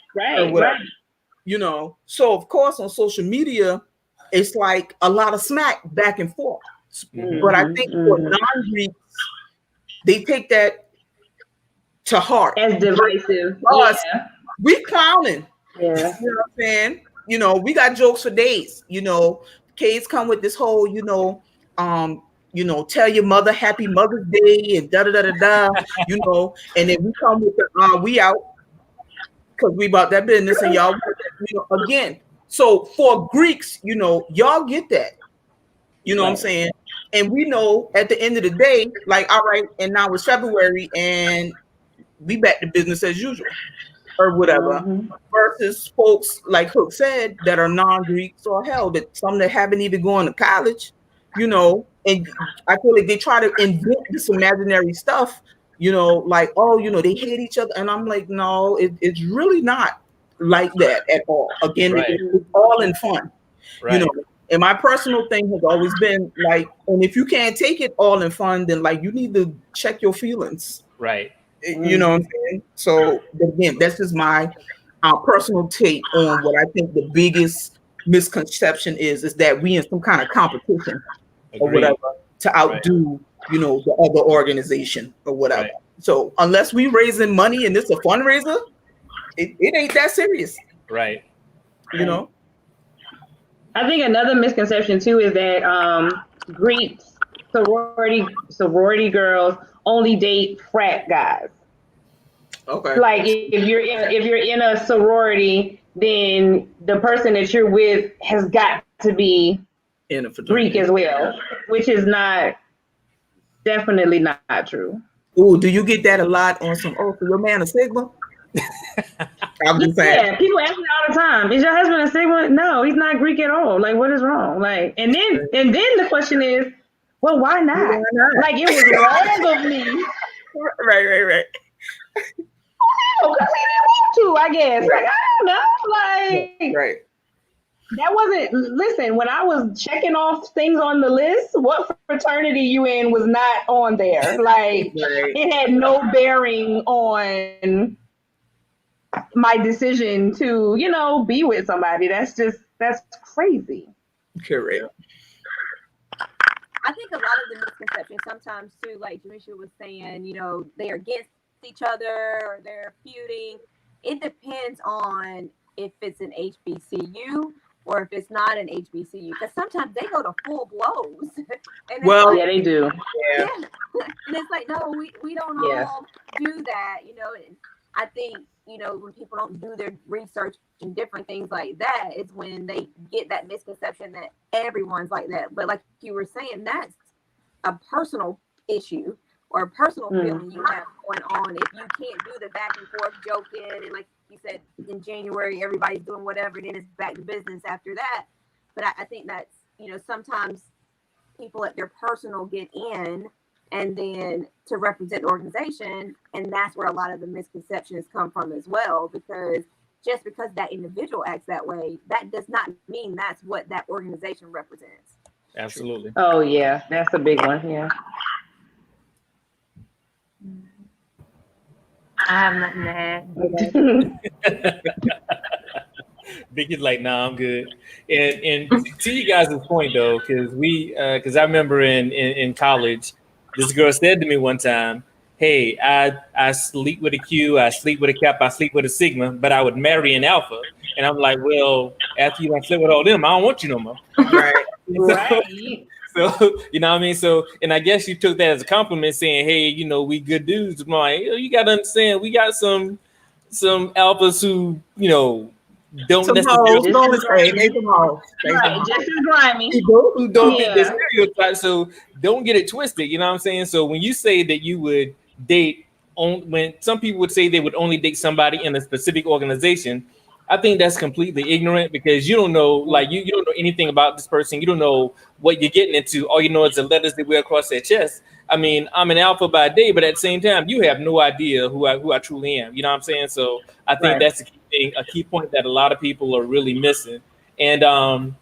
So of course on social media, it's like a lot of smack back and forth. Mm-hmm. But I think for non-Greeks, they take that to heart as divisive. We clowning. Yeah. You know what I'm saying? We got jokes for days. Kids come with this whole, tell your mother Happy Mother's Day and da da da da da. And then we come with the we out because we about that business and y'all again, so for Greeks, y'all get that. You know what I'm saying? And we know at the end of the day, like, all right, and now it's February and we back to business as usual or whatever. Versus folks, like Hook said, that are non-Greeks or hell, that some that haven't even gone to college, and I feel like they try to invent this imaginary stuff, like, oh, they hate each other. And I'm like, no, it's really not like that at all. Again, it's all in fun, And my personal thing has always been like, and if you can't take it all in fun, then like you need to check your feelings. Right. You know what I'm saying? So again, that's just my personal take on what I think the biggest misconception is that we in some kind of competition or whatever to outdo, the other organization or whatever. Right. So unless we raising money and it's a fundraiser, it ain't that serious. Right. I think another misconception too is that Greek sorority girls only date frat guys. Okay. Like if you're in a sorority, then the person that you're with has got to be in a Greek as well, which is definitely not true. Oh, do you get that a lot on some? Oh, so your man a Sigma? I'm just saying. Yeah, people ask me all the time, is your husband a Sigma? No, he's not Greek at all. Like, what is wrong? Like, and then the question is, well, why not? Why not? Like, it was wrong of me. Right. Because he didn't want to, I guess. Like, I don't know. Like, right. That wasn't, listen, when I was checking off things on the list, what fraternity you in was not on there. Like, It had no bearing on my decision to, be with somebody. That's crazy. Correct. I think a lot of the misconceptions sometimes too, like Jamisha was saying, they are against each other or they're feuding. It depends on if it's an HBCU or if it's not an HBCU, because sometimes they go to full blows. And yeah, they do. Yeah. And it's like, no, we don't all do that, And I think, when people don't do their research and different things like that, it's when they get that misconception that everyone's like that. But like you were saying, that's a personal issue or a personal feeling you have going on. If you can't do the back and forth joking, and like you said, in January, everybody's doing whatever, then it's back to business after that. But I think that's, sometimes people at their personal get in and then to represent the organization. And that's where a lot of the misconceptions come from as well, because just because that individual acts that way, that does not mean that's what that organization represents. Absolutely. Oh, yeah. That's a big one. Yeah. I have nothing to add. Vicky's like, nah, I'm good. And to you guys' point though, because I remember in college, this girl said to me one time, hey, I sleep with a Q, I sleep with a Kappa, I sleep with a Sigma, but I would marry an Alpha. And I'm like, well, after you sleep with all them, I don't want you no more. Right. So, you know what I mean? So, and I guess you took that as a compliment saying, hey, we good dudes. I'm like, you got to understand, we got some alphas who, don't necessarily just as grimy. Who don't fit the stereotype. So don't get it twisted. You know what I'm saying? So when you say that you would date when some people would say they would only date somebody in a specific organization, I think that's completely ignorant, because you don't know, like you don't know anything about this person. You don't know what you're getting into. All you know is the letters they wear across their chest. I mean, I'm an alpha by day, but at the same time, you have no idea who I truly am. You know what I'm saying? So I think that's a key point that a lot of people are really missing. And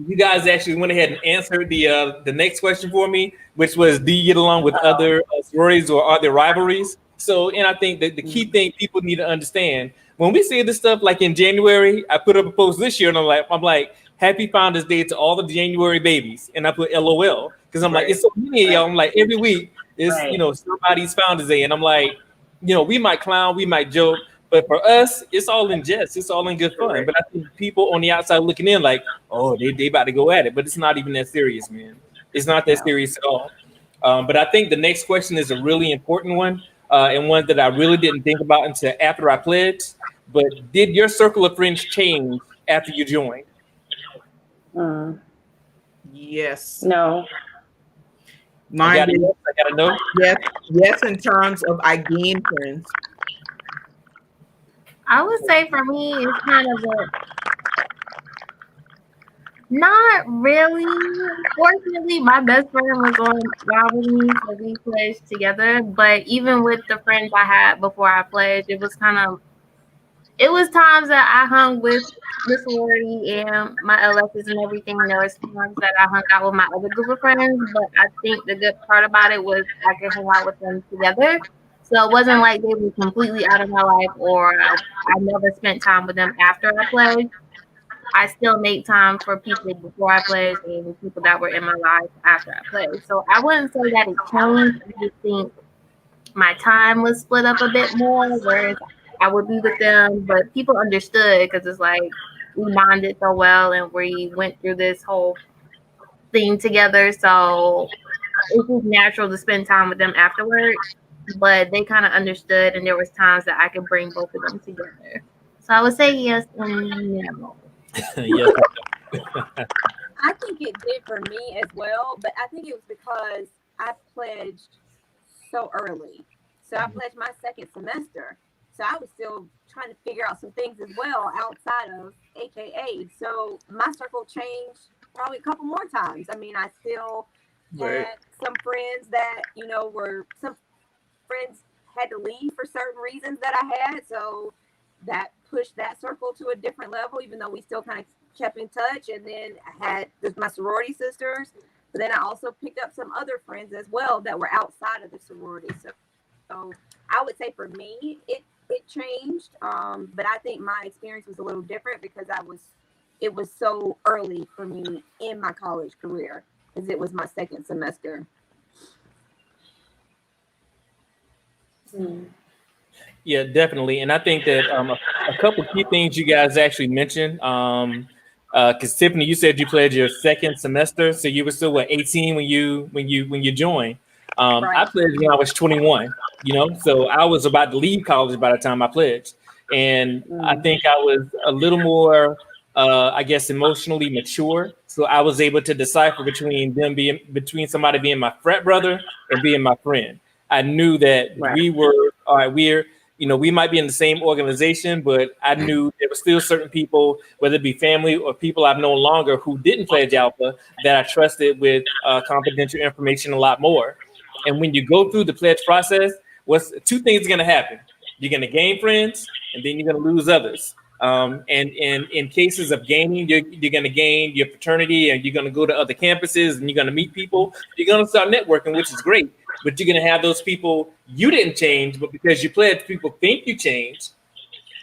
you guys actually went ahead and answered the next question for me, which was, do you get along with other sororities, or are there rivalries? So, and I think that the key thing people need to understand, when we say this stuff, like in January, I put up a post this year and I'm like, Happy Founders Day to all the January babies. And I put LOL, because I'm like, it's so many of y'all. I'm like, every week is, somebody's Founders Day. And I'm like, we might clown, we might joke, but for us, it's all in jest. It's all in good fun. But I think people on the outside looking in like, oh, they about to go at it. But it's not even that serious, man. It's not that serious at all. But I think the next question is a really important one, and one that I really didn't think about until after I pledged. but did your circle of friends change after you joined? Mm, Yes. no. I Mine got a did. yes. I got a no. Yes. Yes, in terms of I gained friends. I would say for me, it's kind of a not really. Fortunately, my best friend was on wild with me, so we pledged together. But even with the friends I had before I pledged, it was times that I hung with the sorority and my LSs and everything. There was times that I hung out with my other group of friends, but I think the good part about it was I could hang out with them together. So it wasn't like they were completely out of my life or I never spent time with them after I pledged. I still made time for people before I pledged and people that were in my life after I pledged. So I wouldn't say that it changed. I just think my time was split up a bit more, whereas I would be with them, but people understood because it's like we bonded so well and we went through this whole thing together. So it was natural to spend time with them afterward, but they kind of understood, and there was times that I could bring both of them together. So I would say yes and no. Yes. I think it did for me as well, but I think it was because I pledged so early. So I pledged my second semester. So I was still trying to figure out some things as well outside of AKA. So my circle changed probably a couple more times. I mean, I still Right. had some friends that, were some friends had to leave for certain reasons that I had. So that pushed that circle to a different level, even though we still kind of kept in touch. And then I had my sorority sisters, but then I also picked up some other friends as well that were outside of the sorority. So I would say for me, it changed. But I think my experience was a little different because it was so early for me in my college career because it was my second semester. Yeah, definitely. And I think that a couple key things you guys actually mentioned. Because Tiffany, you said you played your second semester, so you were still what 18 when you joined. I Right. pledged when I was 21. So I was about to leave college by the time I pledged, and I Mm. think I was a little more, I guess, emotionally mature. So I was able to decipher between somebody being my frat brother and being my friend. I knew that Right. we were all right. We might be in the same organization, but I knew there were still certain people, whether it be family or people I've known longer who didn't pledge Alpha, that I trusted with confidential information a lot more. And when you go through the pledge process, what's two things are going to happen? You're going to gain friends, and then you're going to lose others. And in cases of gaining, you're going to gain your fraternity, and you're going to go to other campuses, and you're going to meet people. You're going to start networking, which is great. But you're going to have those people you didn't change, but because you pledged, people think you changed.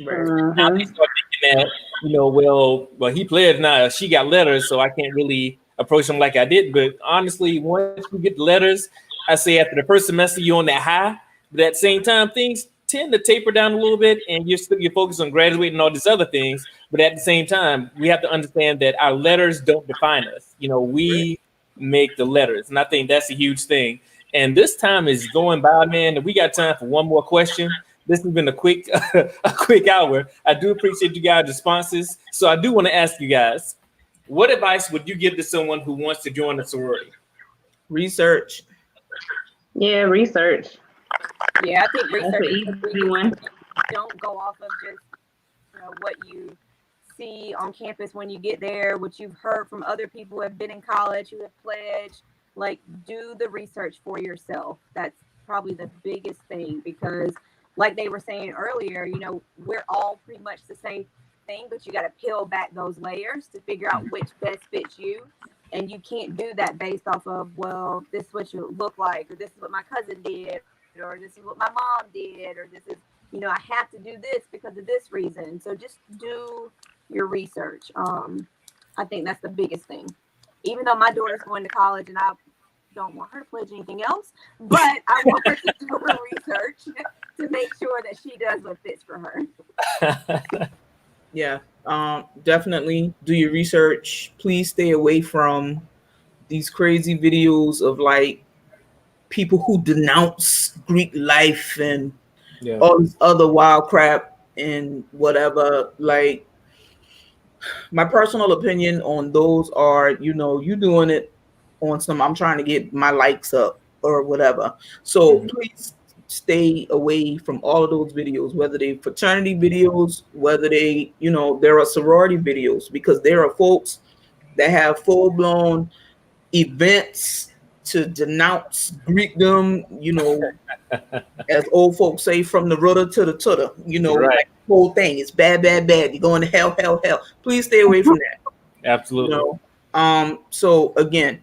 Right. Now they start thinking that, well, he pledged now. She got letters, so I can't really approach him like I did. But honestly, once you get the letters, I say after the first semester, you're on that high. But at the same time, things tend to taper down a little bit, and you're focused on graduating and all these other things. But at the same time, we have to understand that our letters don't define us. We make the letters, and I think that's a huge thing. And this time is going by, man. We got time for one more question. This has been a quick a quick hour. I do appreciate you guys' responses. So I do want to ask you guys, what advice would you give to someone who wants to join a sorority? Research. Yeah, research. Yeah, I think That's an research is the easy biggest one. thing. Don't go off of just what you see on campus when you get there, what you've heard from other people who have been in college, who have pledged. Like, do the research for yourself. That's probably the biggest thing because, like they were saying earlier, we're all pretty much the same thing, but you got to peel back those layers to figure out which best fits you. And you can't do that based off of, well, this is what you look like, or this is what my cousin did, or this is what my mom did, or this is, I have to do this because of this reason. So just do your research. I think that's the biggest thing. Even though my daughter's going to college and I don't want her to pledge anything else, but I want her to do her research to make sure that she does what fits for her. Yeah. Definitely do your research. Please stay away from these crazy videos of like people who denounce Greek life and Yeah. all this other wild crap. and whatever. Like, my personal opinion on those are, you doing it on some, I'm trying to get my likes up or whatever. So please stay away from all of those videos, whether they fraternity videos, whether they, there are sorority videos, because there are folks that have full blown events to denounce Greekdom, as old folks say, from the rudder to the tudder, Right. like the whole thing. It's bad, bad, bad. You're going to hell, hell, hell. Please stay away from that. Absolutely. So again,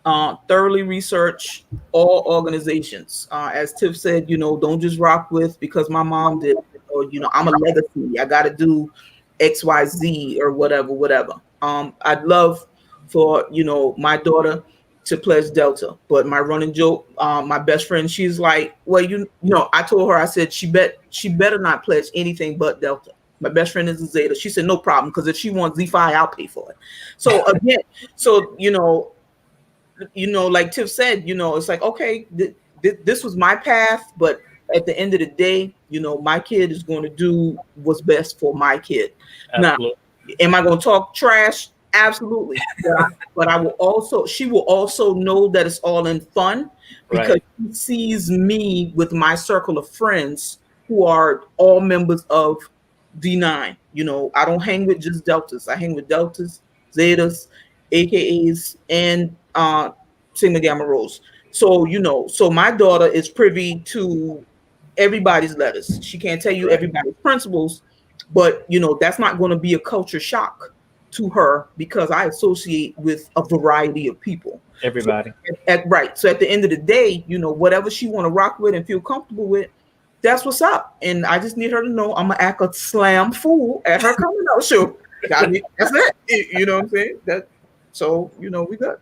thoroughly research all organizations. As Tiff said, don't just rock with because my mom did, or I'm a legacy, I got to do XYZ or whatever. I'd love for my daughter to pledge Delta, but my running joke, my best friend, she's like, well, I told her, I said she better not pledge anything but Delta. My best friend is a Zeta. She said no problem, because if she wants Z5, I'll pay for it. So again, like Tiff said, it's like, okay, this was my path, but at the end of the day, my kid is going to do what's best for my kid. Absolutely. Now, am I going to talk trash? Absolutely. But she will also know that it's all in fun, because she sees me with my circle of friends who are all members of D9. I don't hang with just Deltas. I hang with Deltas, Zetas, AKAs, and Sigma Gamma Rhos. So, so my daughter is privy to everybody's letters. She can't tell you everybody's principles, but that's not going to be a culture shock to her, because I associate with a variety of people. Everybody. So at the end of the day, whatever she want to rock with and feel comfortable with, that's what's up. And I just need her to know I'm gonna act a slam fool at her coming out show. That's it. You know what I'm saying? We good.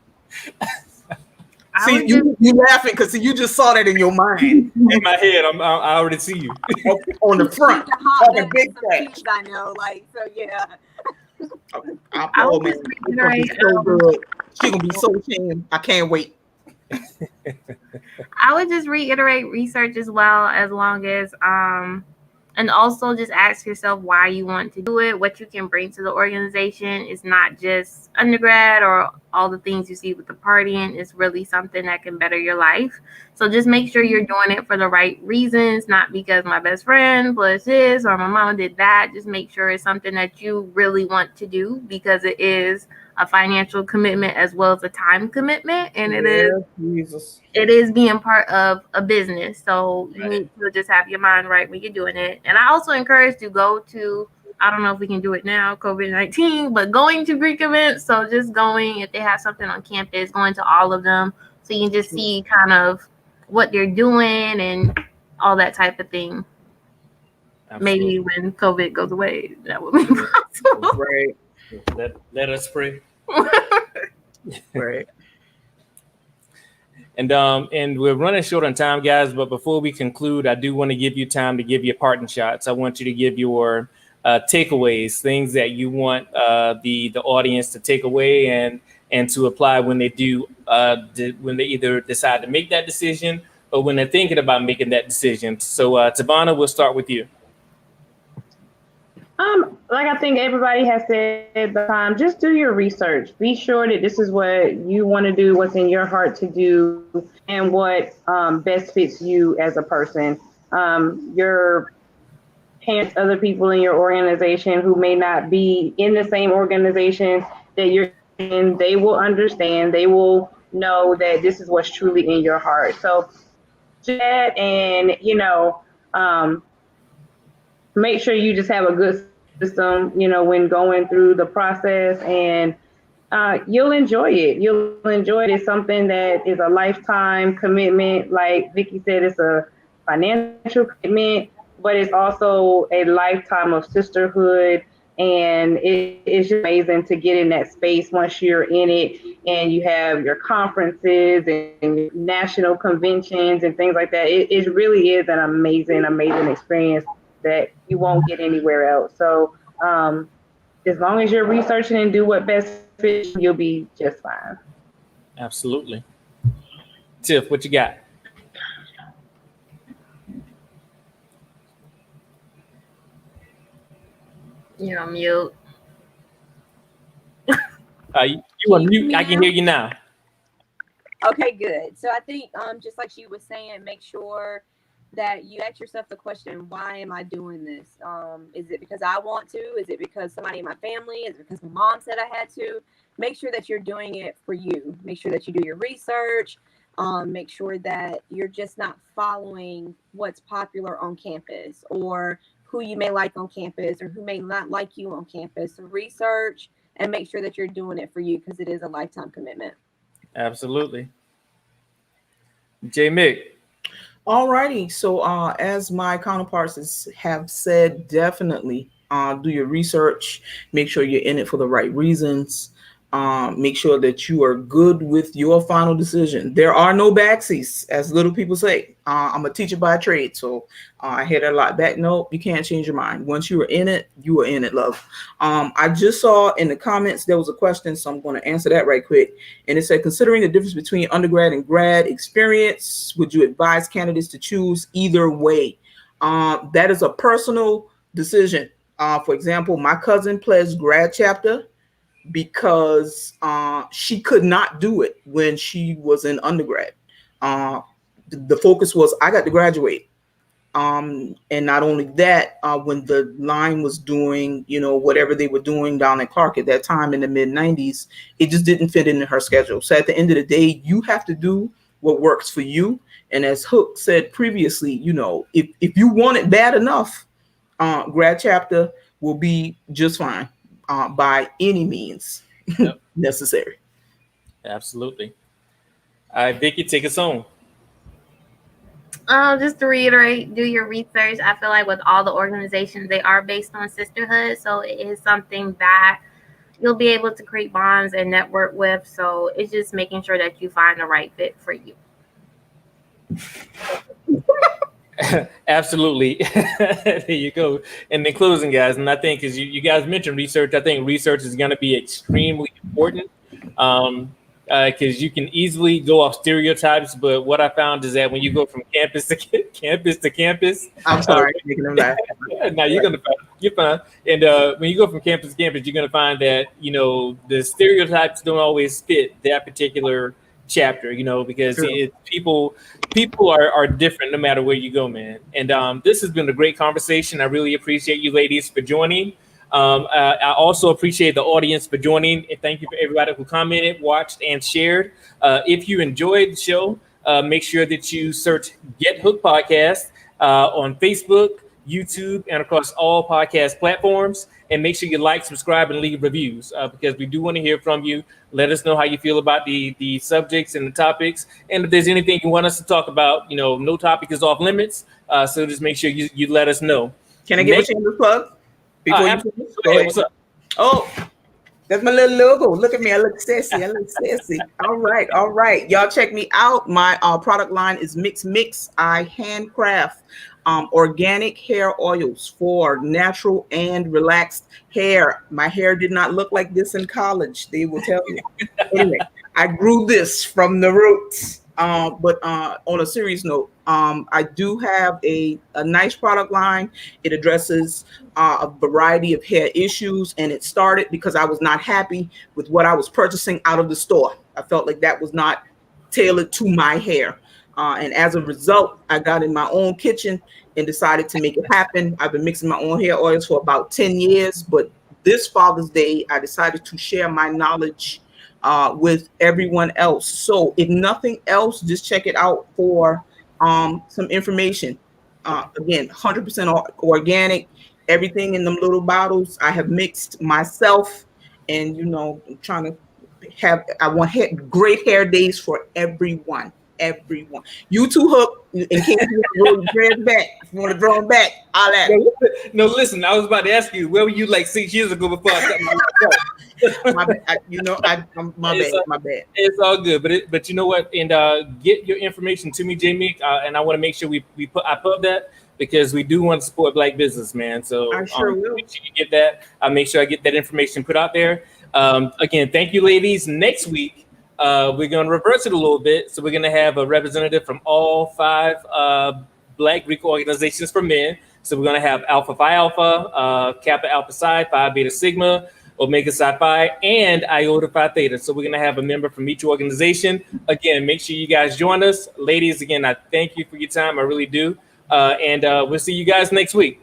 See, you laughing because you just saw that in your mind. In my head, I already see you on the front. The big kids I know, so yeah. Man, so good. She gonna be so ashamed. I can't wait. I would just reiterate research as well, as long as and also just ask yourself why you want to do it, what you can bring to the organization. Is not just undergrad or all the things you see with the partying. It's really something that can better your life. So just make sure you're doing it for the right reasons, not because my best friend was this or my mom did that. Just make sure it's something that you really want to do, because it is a financial commitment as well as a time commitment, and it is being part of a business. So you need to just have your mind right when you're doing it. And I also encourage to go to, I don't know if we can do it now, COVID-19, but going to Greek events. So just going, if they have something on campus, going to all of them, so you can just see kind of what they're doing and all that type of thing. Absolutely. Maybe when COVID goes away, that will be possible. Right. Let us pray. Right. And we're running short on time, guys. But before we conclude, I do want to give you time to give your parting shots. I want you to give your takeaways, things that you want the audience to take away and to apply when they do when they either decide to make that decision or when they're thinking about making that decision. So, Tavana, we'll start with you. Like I think everybody has said, just do your research. Be sure that this is what you want to do, what's in your heart to do, and what best fits you as a person. Your parents, other people in your organization who may not be in the same organization that you're in, they will understand. They will know that this is what's truly in your heart. So do that, and make sure you just have a good system, when going through the process, and you'll enjoy it. You'll enjoy it. It's something that is a lifetime commitment. Like Vicky said, it's a financial commitment, but it's also a lifetime of sisterhood. And it's just amazing to get in that space once you're in it, and you have your conferences and national conventions and things like that. It really is an amazing, amazing experience that you won't get anywhere else. So as long as you're researching and do what best fits, you'll be just fine. Absolutely. Tiff, what you got? You're on mute. You on mute. I can hear you now. Okay, good. So I think just like she was saying, make sure that you ask yourself the question, why am I doing this? Is it because I want to? Is it because somebody in my family? Is it because my mom said I had to? Make sure that you're doing it for you. Make sure that you do your research. Make sure that you're just not following what's popular on campus or who you may like on campus or who may not like you on campus. So research and make sure that you're doing it for you because it is a lifetime commitment. Absolutely. J Mick. Alrighty. So, as my counterparts have said, definitely do your research. Make sure you're in it for the right reasons. Make sure that you are good with your final decision. There are no backsies, as little people say. I'm a teacher by trade, so I hear that a lot. Back, no, you can't change your mind. Once you are in it, you are in it, love. I just saw in the comments there was a question, so I'm going to answer that right quick. And it said, considering the difference between undergrad and grad experience, would you advise candidates to choose either way? That is a personal decision. For example, my cousin pledged grad chapter because she could not do it when she was in undergrad. The focus was, I got to graduate. And not only that, when the line was doing, whatever they were doing down in Clark at that time in the mid 90s, it just didn't fit into her schedule. So at the end of the day, you have to do what works for you. And as Hook said previously, if you want it bad enough, grad chapter will be just fine by any means necessary. Absolutely. All right, Vicky, take us home. Just to reiterate, do your research. I feel like with all the organizations, they are based on sisterhood. So it is something that you'll be able to create bonds and network with. So it's just making sure that you find the right fit for you. Absolutely. There you go. And in closing, guys, and I think as you guys mentioned research, I think research is going to be extremely important. Because you can easily go off stereotypes, but what I found is that when you go from campus to campus, I'm sorry, making them laugh. No, you're fine. And when you go from campus to campus, you're gonna find that the stereotypes don't always fit that particular chapter, because people are different no matter where you go, man. And this has been a great conversation. I really appreciate you ladies for joining. I also appreciate the audience for joining, and thank you for everybody who commented, watched, and shared. If you enjoyed the show, make sure that you search Get Hooked Podcast on Facebook, YouTube, and across all podcast platforms. And make sure you like, subscribe, and leave reviews because we do want to hear from you. Let us know how you feel about the subjects and the topics. And if there's anything you want us to talk about, no topic is off limits. So just make sure you let us know. Can I give a shameless plug? Before you finish? Go ahead. What's up? Oh, that's my little logo. Look at me. I look sassy. All right. Y'all check me out. My product line is Mix. I handcraft organic hair oils for natural and relaxed hair. My hair did not look like this in college. They will tell you. Anyway, I grew this from the roots. But on a serious note, I do have a nice product line. It addresses a variety of hair issues, and it started because I was not happy with what I was purchasing out of the store. I felt like that was not tailored to my hair. And as a result, I got in my own kitchen and decided to make it happen. I've been mixing my own hair oils for about 10 years, but this Father's Day, I decided to share my knowledge with everyone else. So if nothing else, just check it out for some information. Again, 100% organic, everything in them little bottles I have mixed myself. And, I'm trying to I want great hair days for everyone. You too, Hook, in case you want to roll back. If you want to draw them back, I'll ask. No, listen, I was about to ask you, where were you like 6 years ago before I cut my bad. My bad. It's all good, but you know what? And get your information to me, Jamie. And I want to make sure I pub that because we do want to support Black business, man. So I sure will. Make sure you get that. I'll make sure I get that information put out there. Again, thank you, ladies. Next week, we're going to reverse it a little bit. So we're going to have a representative from all 5 Black Greek organizations for men. So we're going to have Alpha Phi Alpha, Kappa Alpha Psi, Phi Beta Sigma, Omega Psi Phi, and Iota Phi Theta. So we're going to have a member from each organization. Again, make sure you guys join us. Ladies, again, I thank you for your time. I really do. And we'll see you guys next week.